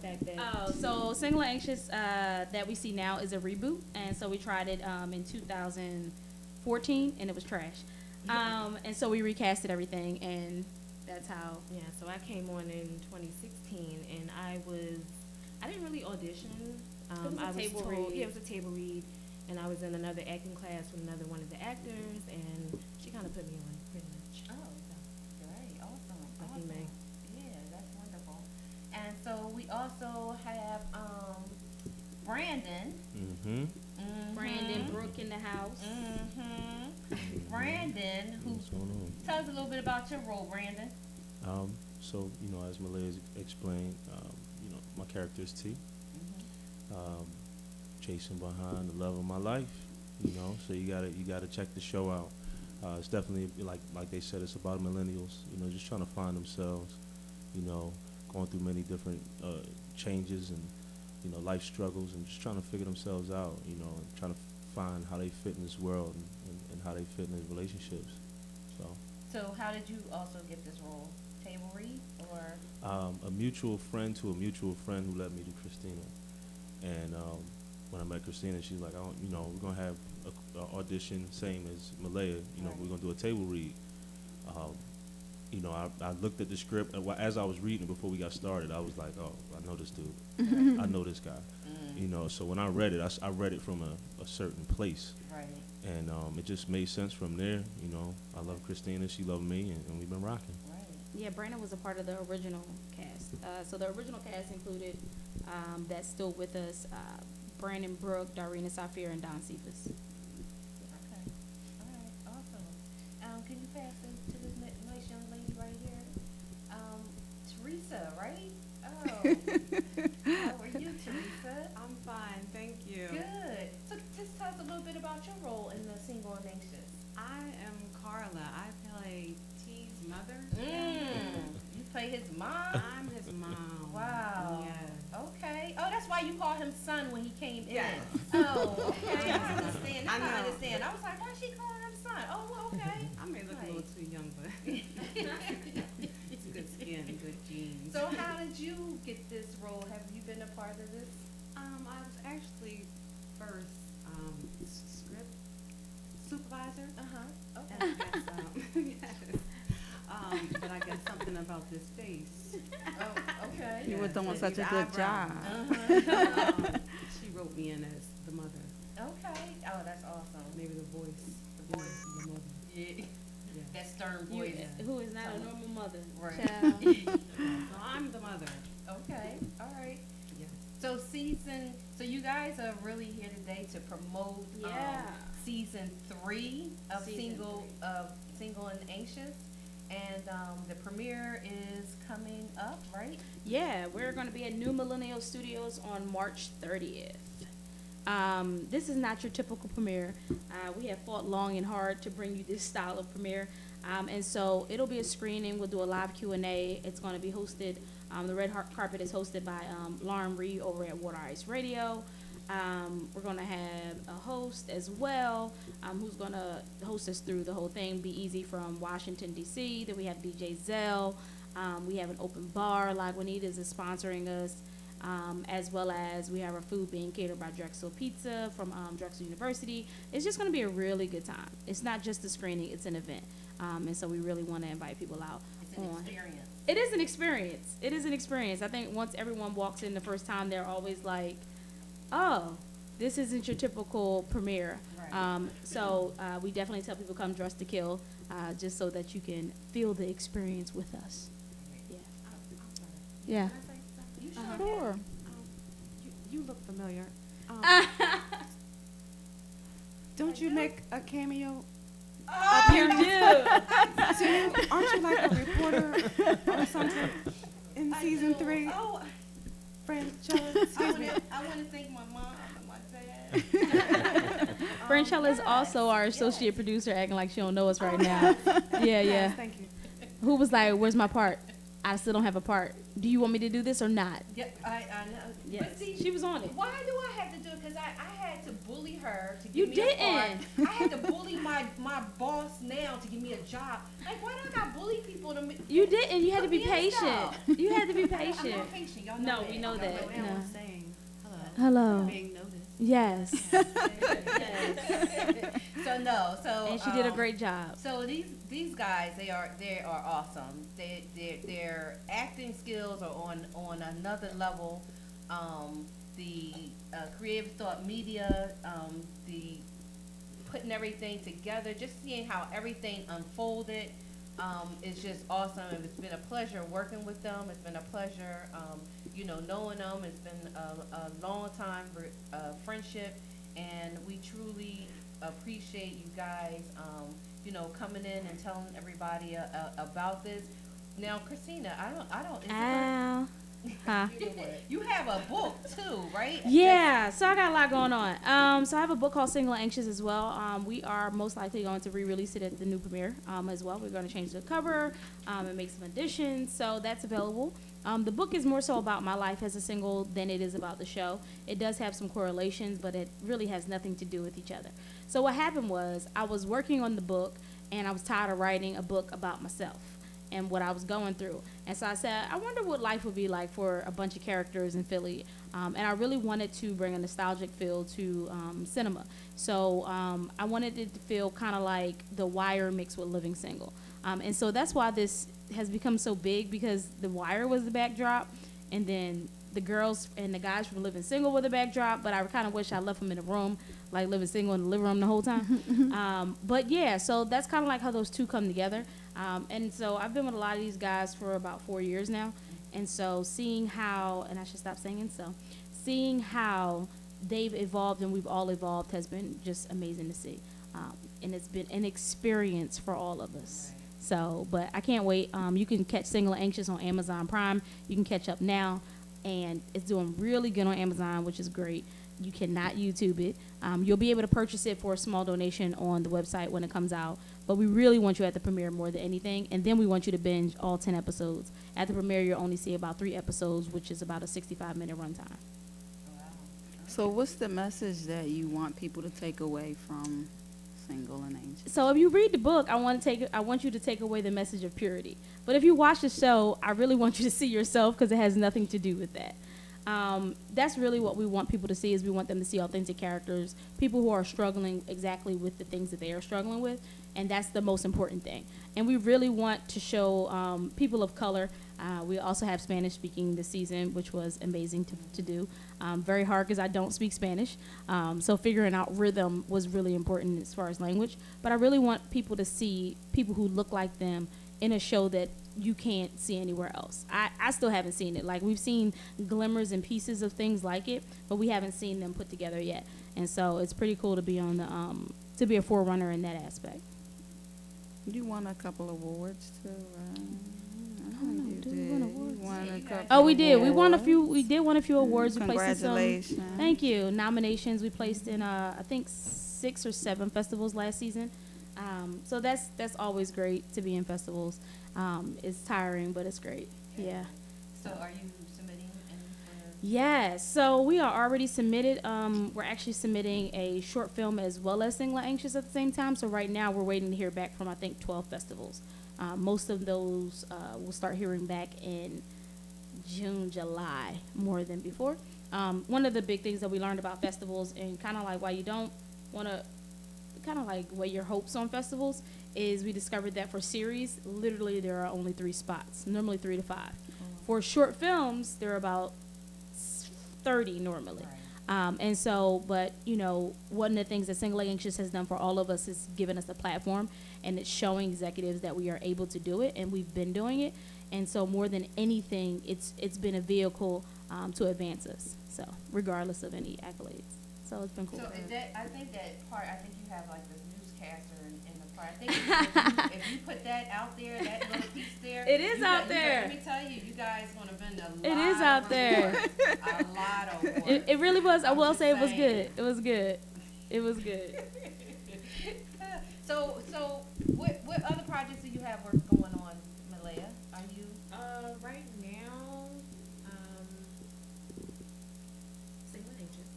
fact that? Oh, so Single and Anxious that we see now is a reboot, and so we tried it in 2014, and it was trash. And so we recasted everything, and that's how. Yeah, so I came on in 2016, and I didn't really audition. It was a I was table told, read. Yeah, it was a table read, and I was in another acting class with another one of the actors, and she kind of put me on pretty much. Oh, great. Awesome. Lucky me. Yeah, that's wonderful. And so we also have Brandon. Mm-hmm. Brandon Brooke in the house. Brandon, who What's going on? tell us a little bit about your role, Brandon. So, you know, as Malaya explained, you know, my character is T. Chasing behind the love of my life, you know. So you gotta check the show out. It's definitely like they said, it's about millennials, you know, just trying to find themselves, you know, going through many different changes and, you know, life struggles, and just trying to figure themselves out, you know, and trying to find how they fit in this world and how they fit in these relationships. So how did you also get this role? Table read or? A mutual friend to a mutual friend who led me to Christina. And when I met Christina, she's like, oh, you know, we're going to have an audition, same as Malaya. You know, we're going to do a table read. You know, I looked at the script, and as I was reading before we got started, I was like, oh, I know this dude. I know this guy. You know, so when I read it, I read it from a certain place. Right. And it just made sense from there. You know, I love Christina, she loved me, and we've been rocking. Right. Yeah, Brandon was a part of the original cast. So the original cast included, that's still with us, Brandon Brooke, Darina Safir, and Don Cephas. Okay. All right. Awesome. Can you pass it to this nice young lady right here? Teresa, right? Oh. How are you, Teresa? I'm fine, thank you. Good. So just tell us a little bit about your role in the Single and Anxious. I am Carla. I play T's mother. You play his mom? I'm his mom. Wow. Yes. Okay. Oh, that's why you call him son when he came in. Yes. Oh, okay. I understand. I Now I know. understand. I was like, why she calling him son? Oh, okay. I may look a little too young, but it's good skin, good genes. So how did you get this role? Have you been a part of this? I was actually first script supervisor. Uh-huh. And Okay. I guess, yes. But I guess something about this face. Oh, okay. You were Yes, doing and such a these good eyebrows. job. Uh-huh. She wrote me in as the mother. Okay. Oh, that's awesome. Maybe the voice. The voice of the mother. Yeah. Yeah. That stern You, voice. who is not a normal mother. Right. Child. So I'm the mother. Okay. All right. Yes. So you guys are really here today to promote Yeah. season 3 of Season Single and Anxious, and the premiere is coming up, right? Yeah, we're going to be at New Millennial Studios on March 30th. This is not your typical premiere. We have fought long and hard to bring you this style of premiere. And so it'll be a screening. We'll do a live Q&A. It's going to be hosted, the red carpet is hosted by Lauren Reed over at Water Ice Radio. We're going to have a host as well, who's going to host us through the whole thing. Be Easy from Washington, D.C. Then we have DJ Zell. We have an open bar. Lagunitas is sponsoring us. As well as we have our food being catered by Drexel Pizza from Drexel University. It's just going to be a really good time. It's not just a screening, it's an event. And so we really want to invite people out. It's an experience. It is an experience. It is an experience. I think once everyone walks in the first time, they're always like, oh, this isn't your typical premiere. Right. So we definitely tell people come dressed to kill, just so that you can feel the experience with us. Yeah. I'm sorry. Yeah. Can I say something? You Uh-huh. sure Sure. You look familiar. Don't you make a cameo appearance? Too? Aren't you like a reporter or something in season 3? Oh, Franchella, excuse me. I want to thank my mom and my dad. Franchella is also our associate producer, acting like she don't know us right now. Yeah, yeah. Yes, thank you. Who was like, "Where's my part? I still don't have a part. Do you want me to do this or not?" Yeah, I know. Yes, But see, she was on it. why do I have to do it? Because I had to bully her to give You me a part. didn't. I had to bully my boss now to give me a job. Like, why do I got bully people to me? You didn't. You had to be Put me in patient. stuff. You had to be I'm patient. not patient. Y'all know No, that. we know Okay, that. well, No. I was saying hello. Hello. Being noticed. Yes. So no, so And she did a great job. So these guys, they are awesome. Their acting skills are on another level. The creative thought media, the putting everything together, just seeing how everything unfolded, is just awesome. And it's been a pleasure working with them. It's been a pleasure, knowing them. It's been a long time friendship, and we truly appreciate you guys, coming in and telling everybody about this. Now, Christina, I don't. Is it Ow. Huh? you have a book too, right? Yeah, so I got a lot going on. So I have a book called Single and Anxious as well. We are most likely going to re-release it at the new premiere as well. We're going to change the cover and make some additions, so that's available. The book is more so about my life as a single than it is about the show. It does have some correlations, but it really has nothing to do with each other. So what happened was I was working on the book, and I was tired of writing a book about myself and what I was going through. And so I said, I wonder what life would be like for a bunch of characters in Philly. And I really wanted to bring a nostalgic feel to cinema. So I wanted it to feel kind of like The Wire mixed with Living Single. And so that's why this has become so big, because The Wire was the backdrop, and then the girls and the guys from Living Single were the backdrop, but I kind of wish I left them in the room, like Living Single in the living room the whole time. But yeah, so that's kind of like how those two come together. And so I've been with a lot of these guys for about 4 years now. And so seeing how, and I should stop singing, so seeing how they've evolved and we've all evolved has been just amazing to see. And it's been an experience for all of us. So, but I can't wait. You can catch Single and Anxious on Amazon Prime. You can catch up now, and it's doing really good on Amazon, which is great. You cannot YouTube it. You'll be able to purchase it for a small donation on the website when it comes out. But we really want you at the premiere more than anything. And then we want you to binge all 10 episodes. At the premiere, you'll only see about 3 episodes, which is about a 65-minute runtime. So what's the message that you want people to take away from Single and Anxious? So if you read the book, I want you to take away the message of purity. But if you watch the show, I really want you to see yourself, because it has nothing to do with that. That's really what we want people to see, is we want them to see authentic characters, people who are struggling exactly with the things that they are struggling with, and that's the most important thing. And we really want to show people of color. We also have Spanish speaking this season, which was amazing to do. Very hard because I don't speak Spanish, so figuring out rhythm was really important as far as language. But I really want people to see people who look like them in a show that you can't see anywhere else. I still haven't seen it. Like, we've seen glimmers and pieces of things like it, but we haven't seen them put together yet. And so it's pretty cool to be on the to be a forerunner in that aspect. You won a couple awards too, right? Oh, we did. We won a few. We did win a few awards. We placed in Congratulations. some. Thank you. Nominations. We placed in I think 6 or 7 festivals last season. So that's always great to be in festivals. It's tiring, but it's great. Yeah. So are you submitting any for? Yes. So we are already submitted. We're actually submitting a short film as well as Single and Anxious at the same time. So right now we're waiting to hear back from, I think, 12 festivals. Most of those we'll start hearing back in June, July, more than before. One of the big things that we learned about festivals, and kind of like why you don't want to kind of like weigh your hopes on festivals, is we discovered that for series, literally there are only 3 spots, normally 3 to 5. For short films, there are about 30 normally. And so, but, you know, one of the things that Single and Anxious has done for all of us is given us a platform, and it's showing executives that we are able to do it, and we've been doing it. And so more than anything, it's been a vehicle to advance us, so regardless of any accolades. So it's been cool. So is that, I think that part, I think you have like this newscaster in the part. I think if you put that out there, that little piece there. It is out there. Let me tell you, you guys want to win a lot. It is out there. A lot of awards. It really was. I will say it was saying. good. It was good. It was good. So what other projects do you have work going on, Malaya? Are you? Right now, Single and Anxious.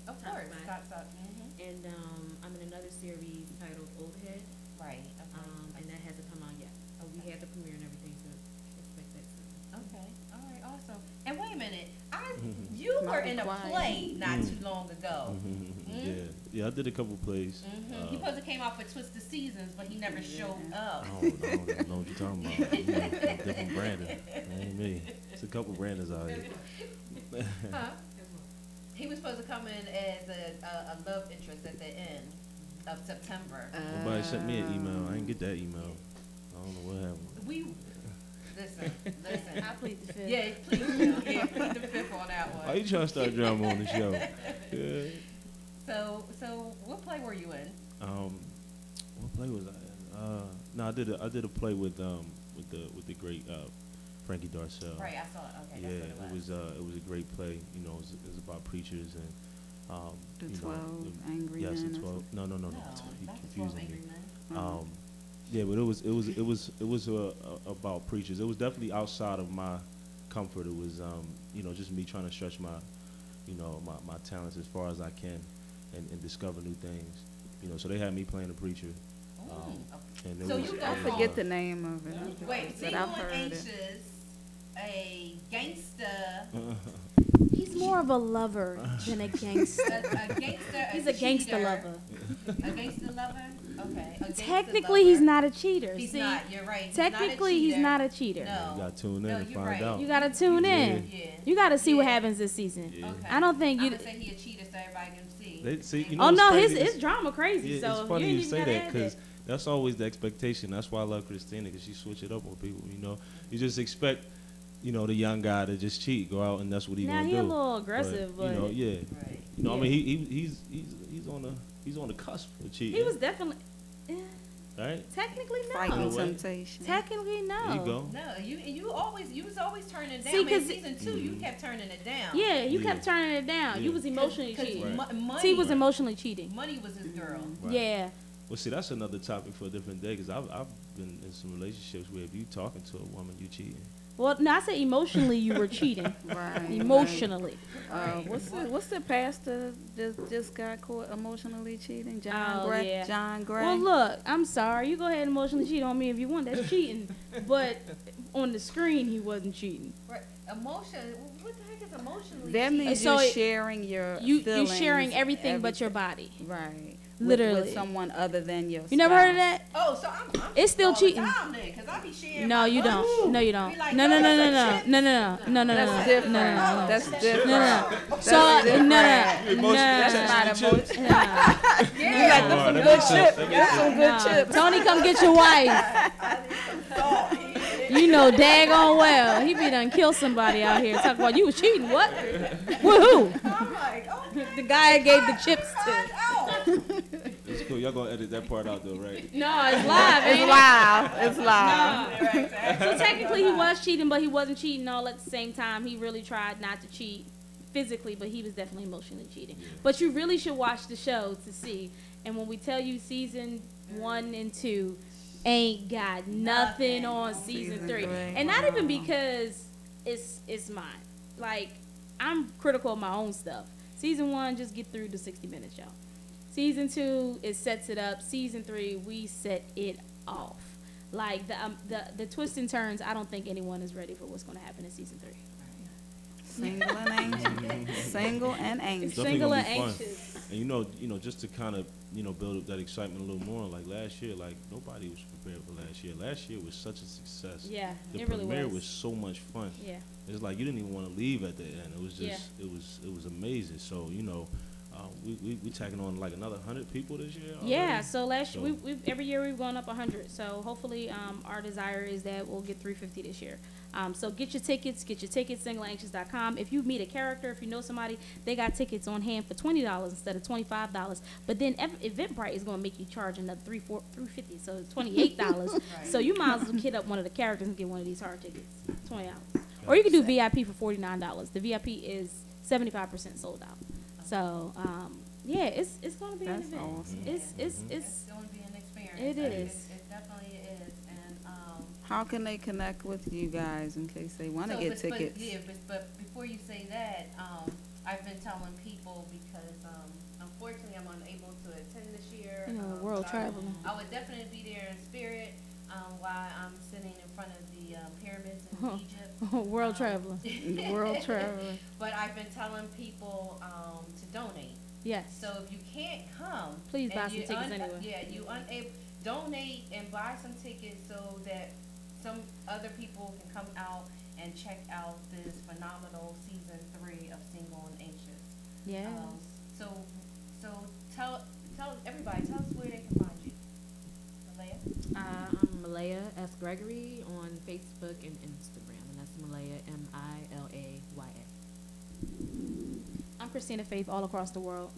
Of course. Top. And I'm in another series titled Old Head, Right. and that hasn't come out yet. We had the premiere and everything, so expect that soon. Okay. All right. Awesome. And wait a minute. You were in a play not too long ago. Yeah, I did a couple plays. He supposed to came out for Twisted Seasons, but he never showed up. I don't know what you're talking about. You know, different Brandon. That ain't me. It's a couple Brandons out here. Huh? He was supposed to come in as a love interest at the end of September. Nobody sent me an email. I didn't get that email. I don't know what happened. Listen. I plead the fifth. Yeah, please do. Yeah, plead the fifth on that one. Why you trying to start drama on the show? Yeah. So what play were you in? What play was I in? No, I did a play with the great Frankie Darcell. Right, I saw it. Okay, Yeah, that's what it was a great play. You know, it was about preachers and The you 12 know, Angry yes, Men the or 12. No, No, you that's confusing 12 me. Angry Men. Yeah, but it was about preachers. It was definitely outside of my comfort. It was you know, just me trying to stretch my my talents as far as I can and discover new things. You know, so they had me playing a preacher. And it So was, you go I from- forget the name of it. Wait, but Single I've and heard it. Anxious, a gangster, He's more of a lover than a gangster. a gangster. He's a gangster cheater, lover. A gangster lover. Okay. A gangster Technically, he's lover. not a cheater. He's See, not. You're right. He's technically, not a he's cheater. not a cheater. No. You gotta tune in No, and you're find right. out. You gotta tune in. Yeah. You gotta see what Yeah. happens this season. Yeah. Okay. I don't think I'm you. gonna say he a cheater so everybody can see. They see, you know Oh what's no, crazy? his drama crazy. Yeah, so it's funny you you ain't say even gotta that add because that's always the expectation. That's why I love Christina, because she switch it up on people. You know, you just expect, you know, the young guy to just cheat, go out, and that's what he Now gonna he do. a little aggressive, but you know, yeah, Right. you know, I Yeah. mean, he's on the cusp of cheating. he was definitely. right. Technically, no. Fighting No way. temptation. Technically, no. There you go. No, you was always turning it down. See, I mean, 'cause season 2, you kept turning it down. Yeah, you Yeah. kept turning it down. You Yeah. was emotionally 'Cause cheating. money, T was emotionally cheating. money was his girl. Right. Yeah. Well, see, that's another topic for a different day. Because I've been in some relationships where if you talking to a woman, you cheating. Well, no, I said emotionally you were cheating. Right. Emotionally. What's the pastor just got caught emotionally cheating? John Oh, Gray. yeah. John Gray. Well, look, I'm sorry. You go ahead and emotionally cheat on me if you want. That's cheating. But on the screen, he wasn't cheating. Right. Emotion. What the heck is emotionally? That cheating? means So you're it- sharing your You feelings, sharing everything but your body. right. Literally. with someone other than your. You never heard of spouse. that? Oh, so I'm It's still all cheating. The time then, 'cause I be sharing No, my you money. don't. No, you don't. Be like, No, no, "Oh, no, no, that's no, a chick." no, no, no, no, no, That's no, different. no, no, no. That's different. No, no. That's So no, different. no, That's no, not emotion. no. You like All right, them that some makes good chips. sense. That makes That's some good No. chips. Tony, come get your wife. You know daggone well. He be done kill somebody out here. Talk about you was cheating. What? With who? I'm like, oh, The guy I gave the chips to. out. It's cool. Y'all gonna edit that part out though, right? No, it's live. It's ain't it? live. It's live. No. So technically he was cheating, but he wasn't cheating all at the same time. He really tried not to cheat physically, but he was definitely emotionally cheating. But you really should watch the show to see. And when we tell you season 1 and 2 ain't got nothing on season 3. And not even because it's mine. Like, I'm critical of my own stuff. Season 1, just get through the 60 minutes, y'all. Season 2, it sets it up. Season 3, we set it off. Like the twists and turns, I don't think anyone is ready for what's going to happen in season 3. Single and anxious. Single and anxious. Definitely Single gonna and be fun. anxious. And you know, just to kind of, build up that excitement a little more. Like last year, like nobody was prepared for last year. Last year was such a success. Yeah, The it really premiere was. was so much fun. Yeah. It's like you didn't even want to leave at the end. It was just, Yeah. it was amazing. So we tagging on like another 100 people this year. Yeah, already. so last year, So- we've every year we've gone up 100. So hopefully our desire is that we'll get 350 this year. So get your tickets, singleanxious.com. If you meet a character, if you know somebody, they got tickets on hand for $20 instead of $25. But then Eventbrite is going to make you charge another $350, so it's $28. So you might as well hit up one of the characters and get one of these hard tickets, $20. Or you can do VIP for $49. The VIP is 75% sold out. So yeah, it's going to be That's an event. awesome. It's It's going to be an experience. It is. It definitely is. And How can they connect with you guys in case they want to get tickets? But before you say that, I've been telling people because unfortunately I'm unable to attend this year. You know, world but traveling. I would definitely be there in spirit while I'm sitting in front of the pyramids in Egypt. World traveler. The world traveler. But I've been telling people to donate. Yes. So if you can't come, Please and buy some you tickets anyway. Yeah, you unable donate and buy some tickets so that some other people can come out and check out this phenomenal season 3 of Single and Anxious. Yeah. So tell everybody, tell us where they can find you. Malaya? I'm Malaya S. Gregory on Facebook and Instagram, and that's Malaya Milaya. I'm Christina Faith all across the world.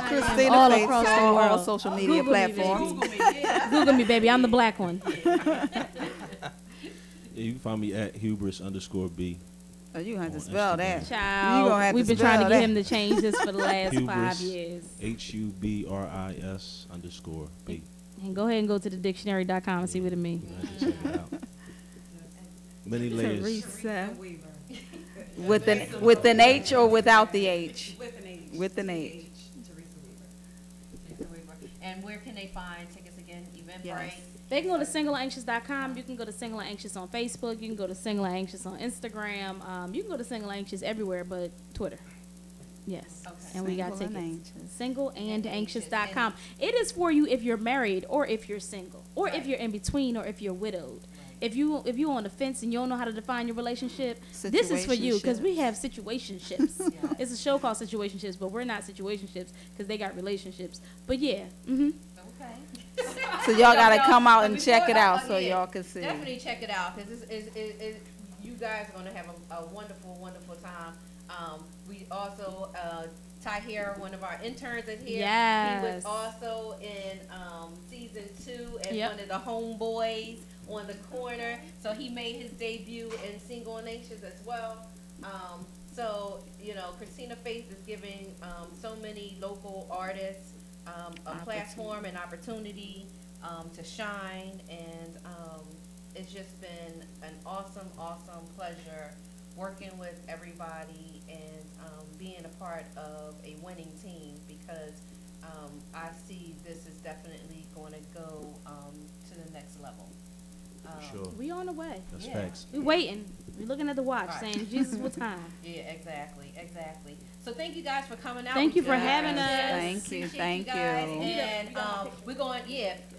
Christina all Faith, across the all world. social media Google me, platforms. Google me, baby. I'm the black one. Yeah, you can find me at hubris_B. Oh, you have to On spell Instagram. that. Child, You gonna have we've to been trying to spell get that. him to change this for the last 5 Hubris. years. HUBRIS_B. And go ahead and go to the dictionary.com and see what it means. You have to check it out. Many layers. Teresa. With an H or without the H? With an H. With an H. Teresa Weaver. And where can they find tickets again? Eventbrite? Yes. They can go to singleanxious.com. You can go to Single Anxious on Facebook. You can go to Single Anxious on Instagram. You can go to Single Anxious everywhere but Twitter. Yes. Okay. And we got Single and tickets. anxious. Singleandanxious.com. It is for you if you're married or if you're single or if Right. you're in between or if you're widowed. Right. If you on the fence and you don't know how to define your relationship, this is for you because we have situationships. Yeah. It's a show called Situationships, but we're not situationships because they got relationships. But yeah, Okay. So y'all gotta Y'all- come out but and before check it y'all- out so yeah, y'all can see. Definitely check it out because you guys are gonna have a wonderful, wonderful time. We also Tahir, one of our interns, is here. He was Yes. also in season 2 as Yep. one of the homeboys on the corner. So he made his debut in Single and Anxious as well. So you know, Christina Faith is giving so many local artists a platform and opportunity to shine, and it's just been an awesome, awesome pleasure working with everybody and being a part of a winning team because I see this is definitely going to go to the next level. For sure. we on the way. That's Yeah. facts. We waiting. We looking at the watch Right. saying, Jesus, what time? Yeah, exactly, exactly. So thank you guys for coming out. Thank you for guys. having us. Yes, Thank you, appreciate thank guys. you. And we're going,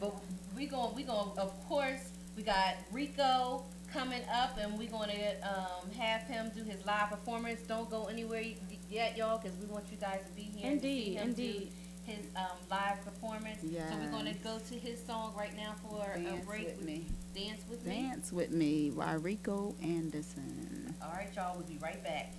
but we going. Of course, we got Rico coming up, and we're going to have him do his live performance. Don't go anywhere yet, y'all, because we want you guys to be here. and see Indeed, him do indeed. his live performance. So we're going to go to his song right now for a Dance break. with me. Dance with me. Dance with me by Rico Anderson. All right, y'all. We'll be right back.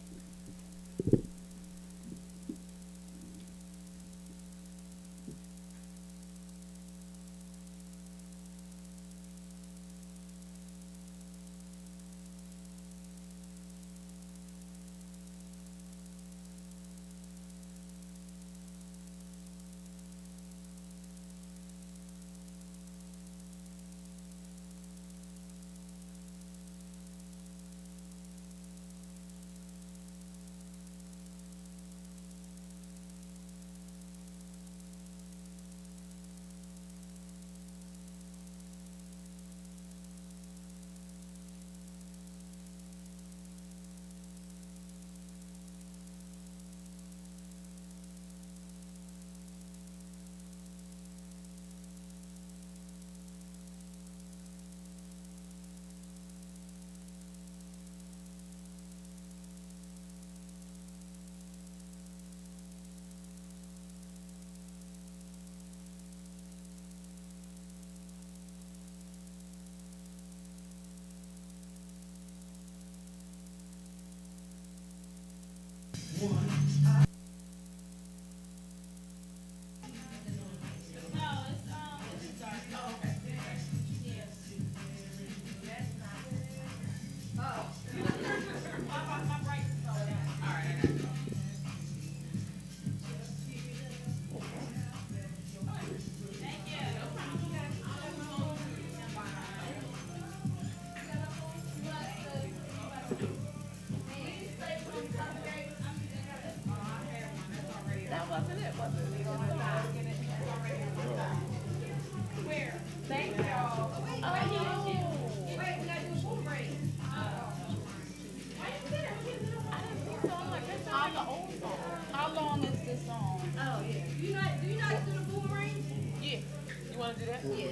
How long is this song? Oh, yeah. Do you not do the boomerang? Yeah. You wanna do that? Yeah.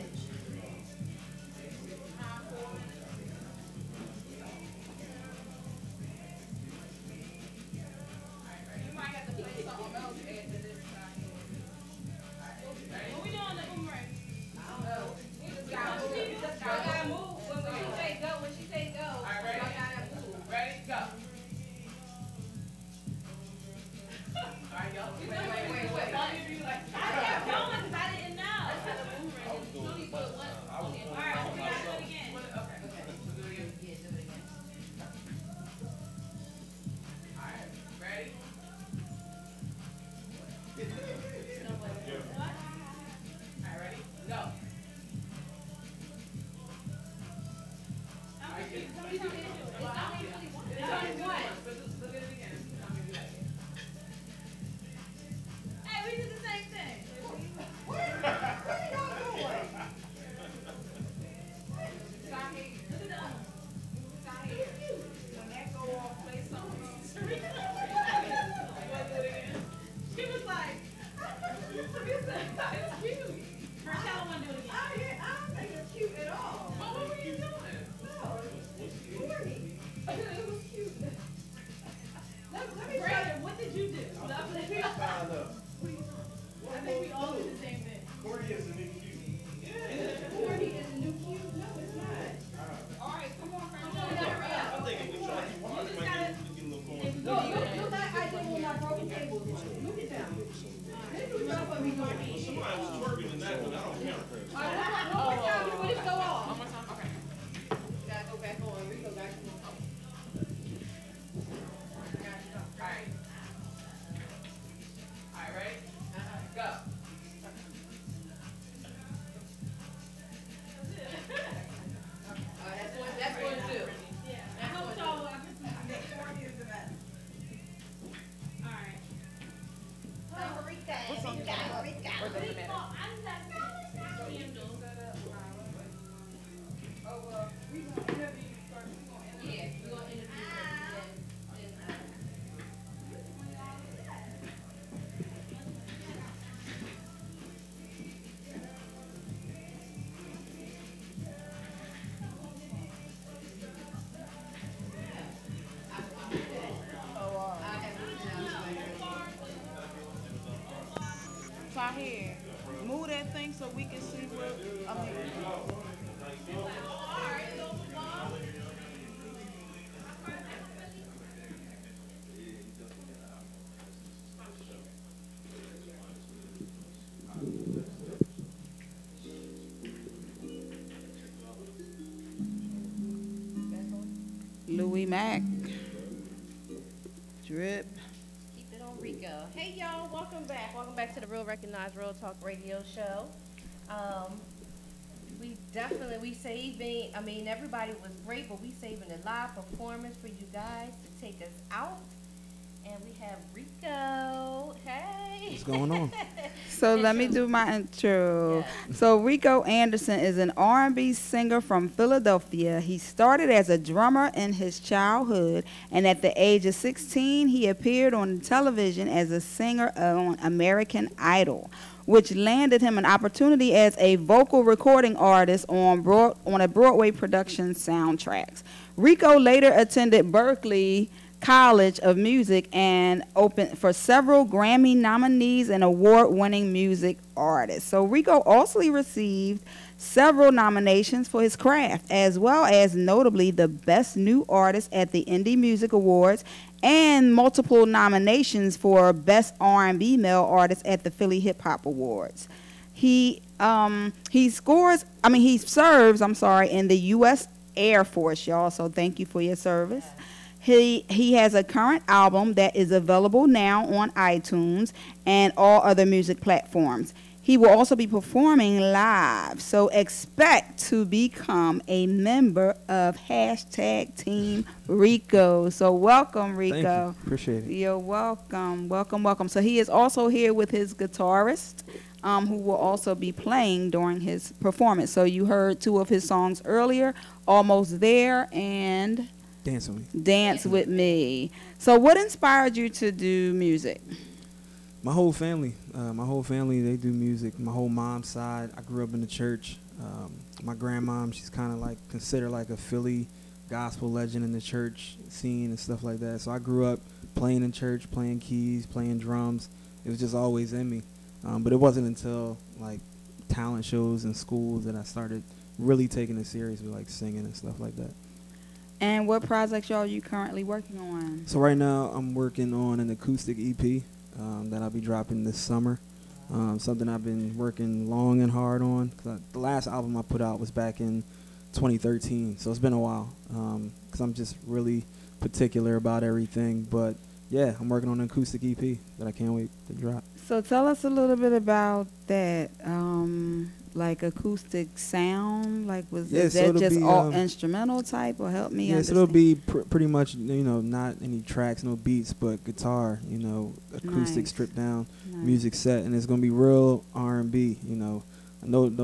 Tahir, move that thing so we can see what. I mean, Louis Mack. Drip. Keep it on Rico. Hey y'all, welcome back. Welcome back to the Real Recognize Real Talk Radio Show. We saving, I mean, everybody was great, but we saving a live performance for you guys to take us out. And we have Rico. Hey. What's going on? So let me do my intro. Yeah. So Rico Anderson is an R&B singer from Philadelphia. He started as a drummer in his childhood, and at the age of 16, he appeared on television as a singer on American Idol, which landed him an opportunity as a vocal recording artist on a Broadway production soundtracks. Rico later attended Berklee College of Music and opened for several Grammy nominees and award-winning music artists. So Rico also received several nominations for his craft, as well as notably the Best New Artist at the Indie Music Awards and multiple nominations for Best R&B Male Artist at the Philly Hip Hop Awards. He serves in the U.S. Air Force, y'all. So thank you for your service. He has a current album that is available now on iTunes and all other music platforms. He will also be performing live, so expect to become a member of #Team Rico. So welcome, Rico. Thank you. Appreciate it. You're welcome, welcome. So he is also here with his guitarist, who will also be playing during his performance. So you heard two of his songs earlier, Almost There and Dance with Me. So what inspired you to do music? My whole family, they do music. My whole mom's side, I grew up in the church. My grandmom, she's kind of like considered like a Philly gospel legend in the church scene and stuff like that. So I grew up playing in church, playing keys, playing drums. It was just always in me. But it wasn't until like talent shows and schools that I started really taking it serious with like singing and stuff like that. And what projects y'all are you currently working on? So right now I'm working on an acoustic EP that I'll be dropping this summer. Something I've been working long and hard on. The last album I put out was back in 2013, so it's been a while. Because I'm just really particular about everything. But yeah, I'm working on an acoustic EP that I can't wait to drop. So tell us a little bit about that. Like acoustic sound, like is that just all instrumental type, or help me understand? Yes, it'll be pretty much, not any tracks, no beats, but guitar, acoustic stripped down music set, and it's gonna be real R&B, No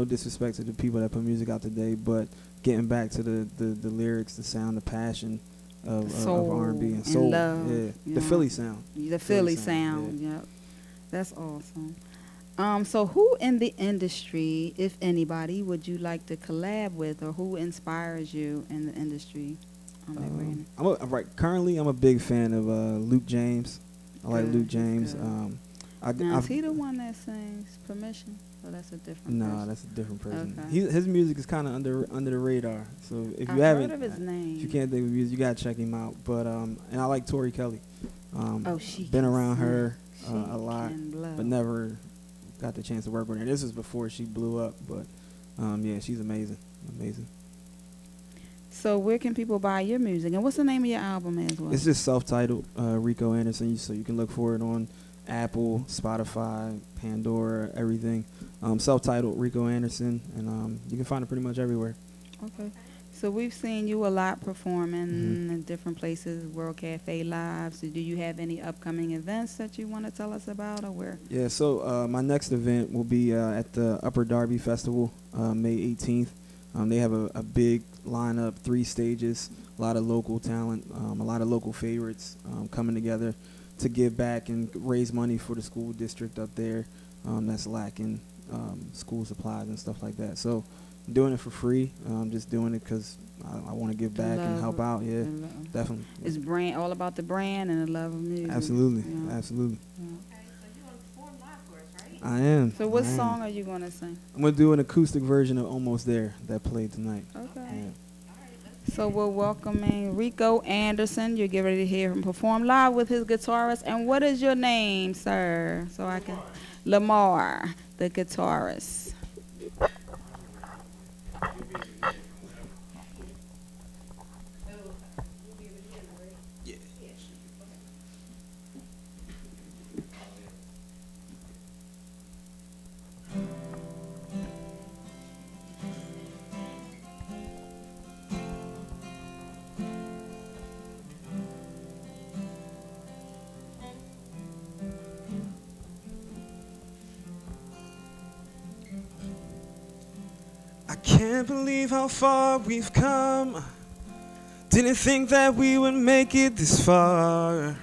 disrespect to the people that put music out today, but getting back to the lyrics, the sound, the passion of R&B and soul, love, the Philly sound. The Philly sound, yep. That's awesome. So who in the industry, if anybody, would you like to collab with, or who inspires you in the industry? Currently, I'm a big fan of Luke James. I like Luke James. Now, is he the one that sings Permission? Or that's a different No, person? that's a different person. Okay. His music is kind of under the radar. So if I've you haven't, heard of his name. if you can't think of music, you gotta check him out. But and I like Tori Kelly. Oh, she been can around sing. her She a lot, can blow. but never got the chance to work with her. This is before she blew up, but yeah, she's amazing, amazing. So where can people buy your music? And what's the name of your album as well? It's just self-titled, Rico Anderson. So you can look for it on Apple, Spotify, Pandora, everything. Self-titled Rico Anderson, and you can find it pretty much everywhere. Okay. So we've seen you a lot performing in different places, World Cafe Live. So do you have any upcoming events that you want to tell us about, or where? Yeah, so my next event will be at the Upper Darby Festival, May 18th. They have a big lineup, 3 stages, a lot of local talent, a lot of local favorites coming together to give back and raise money for the school district up there that's lacking school supplies and stuff like that. So I'm doing it for free. I'm just doing it because I want to give back and help out. Yeah, definitely. It's brand all about the brand and the love of music. Absolutely, Yeah. absolutely. Yeah. Okay, so you're going to perform live for us, right? I am. So what I am. song are you going to sing? I'm going to do an acoustic version of Almost There that played tonight. Okay. Yeah. So we're welcoming Rico Anderson. You're getting ready to hear him perform live with his guitarist. And what is your name, sir? So I can... Lamar, the guitarist. I can't believe how far we've come. Didn't think that we would make it this far.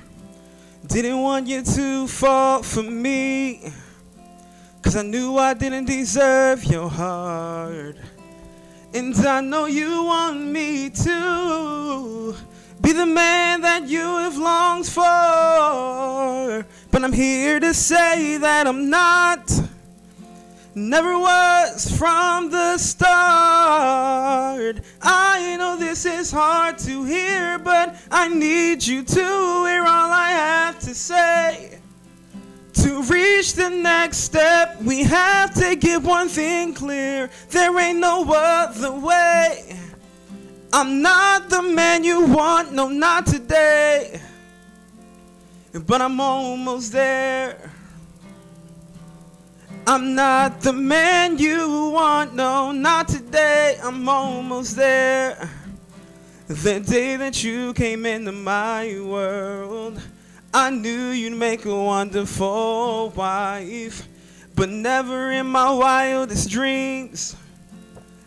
Didn't want you to fall for me, 'cause I knew I didn't deserve your heart. And I know you want me to be the man that you have longed for. But I'm here to say that I'm not. Never was from the start. I know this is hard to hear, but I need you to hear all I have to say. To reach the next step, we have to get one thing clear. There ain't no other way. I'm not the man you want, no, not today. But I'm almost there. I'm not the man you want, no, not today. I'm almost there. The day that you came into my world, I knew you'd make a wonderful wife. But never in my wildest dreams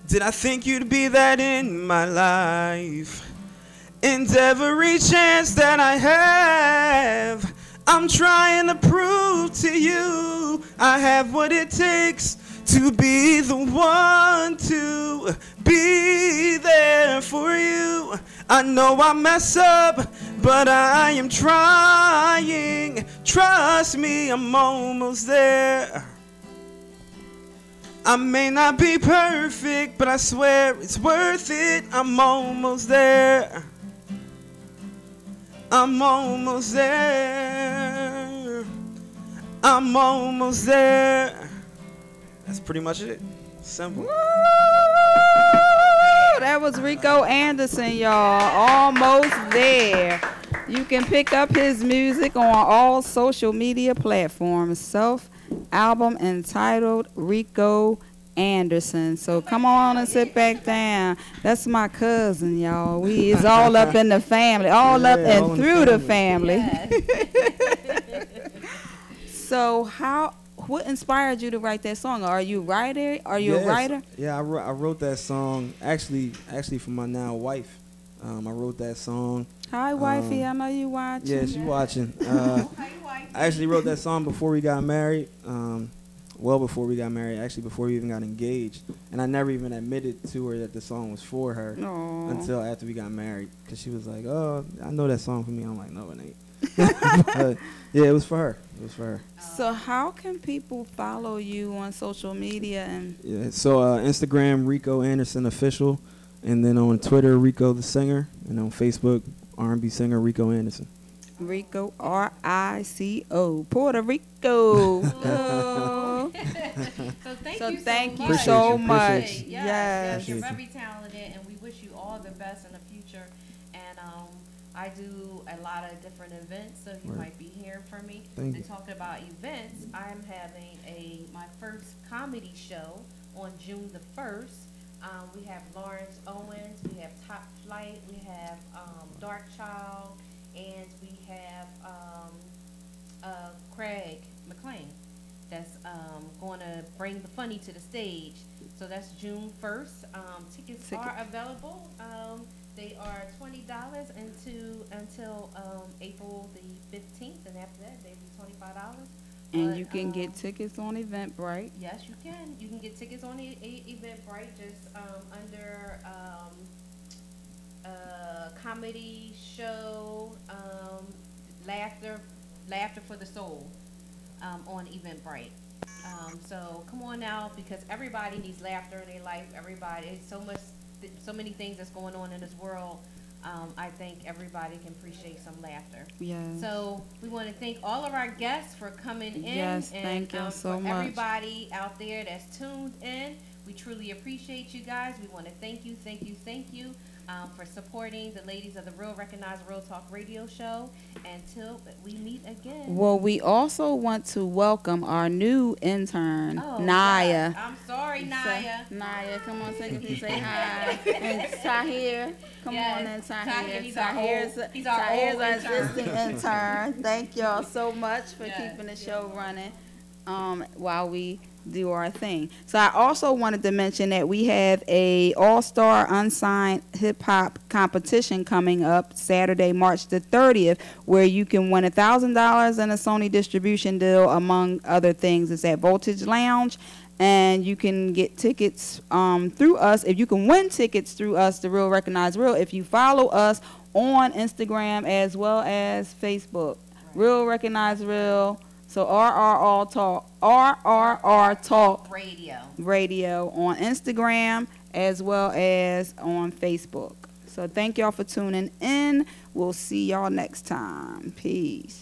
did I think you'd be that in my life. And every chance that I have, I'm trying to prove to you I have what it takes to be the one to be there for you. I know I mess up, but I am trying. Trust me, I'm almost there. I may not be perfect, but I swear it's worth it. I'm almost there. I'm almost there. I'm almost there. That's pretty much it. Simple. Woo! That was Rico Anderson, y'all. Almost there. You can pick up his music on all social media platforms. Self-album entitled Rico Anderson. So come on and sit back down. That's my cousin, y'all. We is all up in the family, all up and all in through the family. family. So what inspired you to write that song? Are you a writer? Are you a writer? Yeah, I wrote that song actually for my now wife. I wrote that song. Hi, wifey. I know you watching. Yeah, she watching. Hey, wife. I actually wrote that song before we got married. Well before we got married, actually before we even got engaged. And I never even admitted to her that the song was for her Aw. until after we got married. Because she was like, oh, I know that song for me. I'm like, no, it ain't. But, yeah, it was for her. It was for her. So how can people follow you on social media? And Yeah. So Instagram, Rico Anderson Official, and then on Twitter, Rico the Singer, and on Facebook, R&B singer Rico Anderson. Rico, RICO, Puerto Rico. Oh. So thank you much. so Appreciate you, much. appreciate Yes, Yes. you're Appreciate you. very talented, and we wish you all the best in the future. And I do a lot of different events, so you Right. might be hearing from me. Thank And you. talking about events, I'm having my first comedy show on June the 1st. We have Lawrence Owens, we have Top Flight, we have Dark Child, and we have Craig McLean that's going to bring the funny to the stage. So that's June 1st. Tickets are available. They are $20 until April the 15th, and after that, they'll be $25. And But, you can get tickets on Eventbrite. Yes, you can. You can get tickets on Eventbrite just under comedy show, laughter for the soul on Eventbrite. So come on out, because everybody needs laughter in their life. Everybody, so many things that's going on in this world. I think everybody can appreciate some laughter. Yes. So we want to thank all of our guests for coming in. Yes, and thank you so for much. everybody out there that's tuned in. We truly appreciate you guys. We want to thank you for supporting the ladies of the Real Recognize Real Talk radio show. Until we meet again. Well, we also want to welcome our new intern, Oh, Naya. God. I'm sorry, Naya. Naya, come on, take it, say hi. And Tahir, come Yes, on in, Tahir. Tahir, he's our Tahir's old- he's our Tahir's old our intern. assistant intern. Thank y'all so much for Yes, keeping the show running while we do our thing. So I also wanted to mention that we have a all-star unsigned hip-hop competition coming up Saturday, March the 30th, where you can win $1,000 and a Sony distribution deal, among other things. It's at Voltage Lounge, and you can get tickets through us. If you can win tickets through us, The Real Recognize Real, if you follow us on Instagram as well as Facebook. Real Recognize Real. So RRR Talk Radio on Instagram as well as on Facebook. So thank y'all for tuning in. We'll see y'all next time. Peace.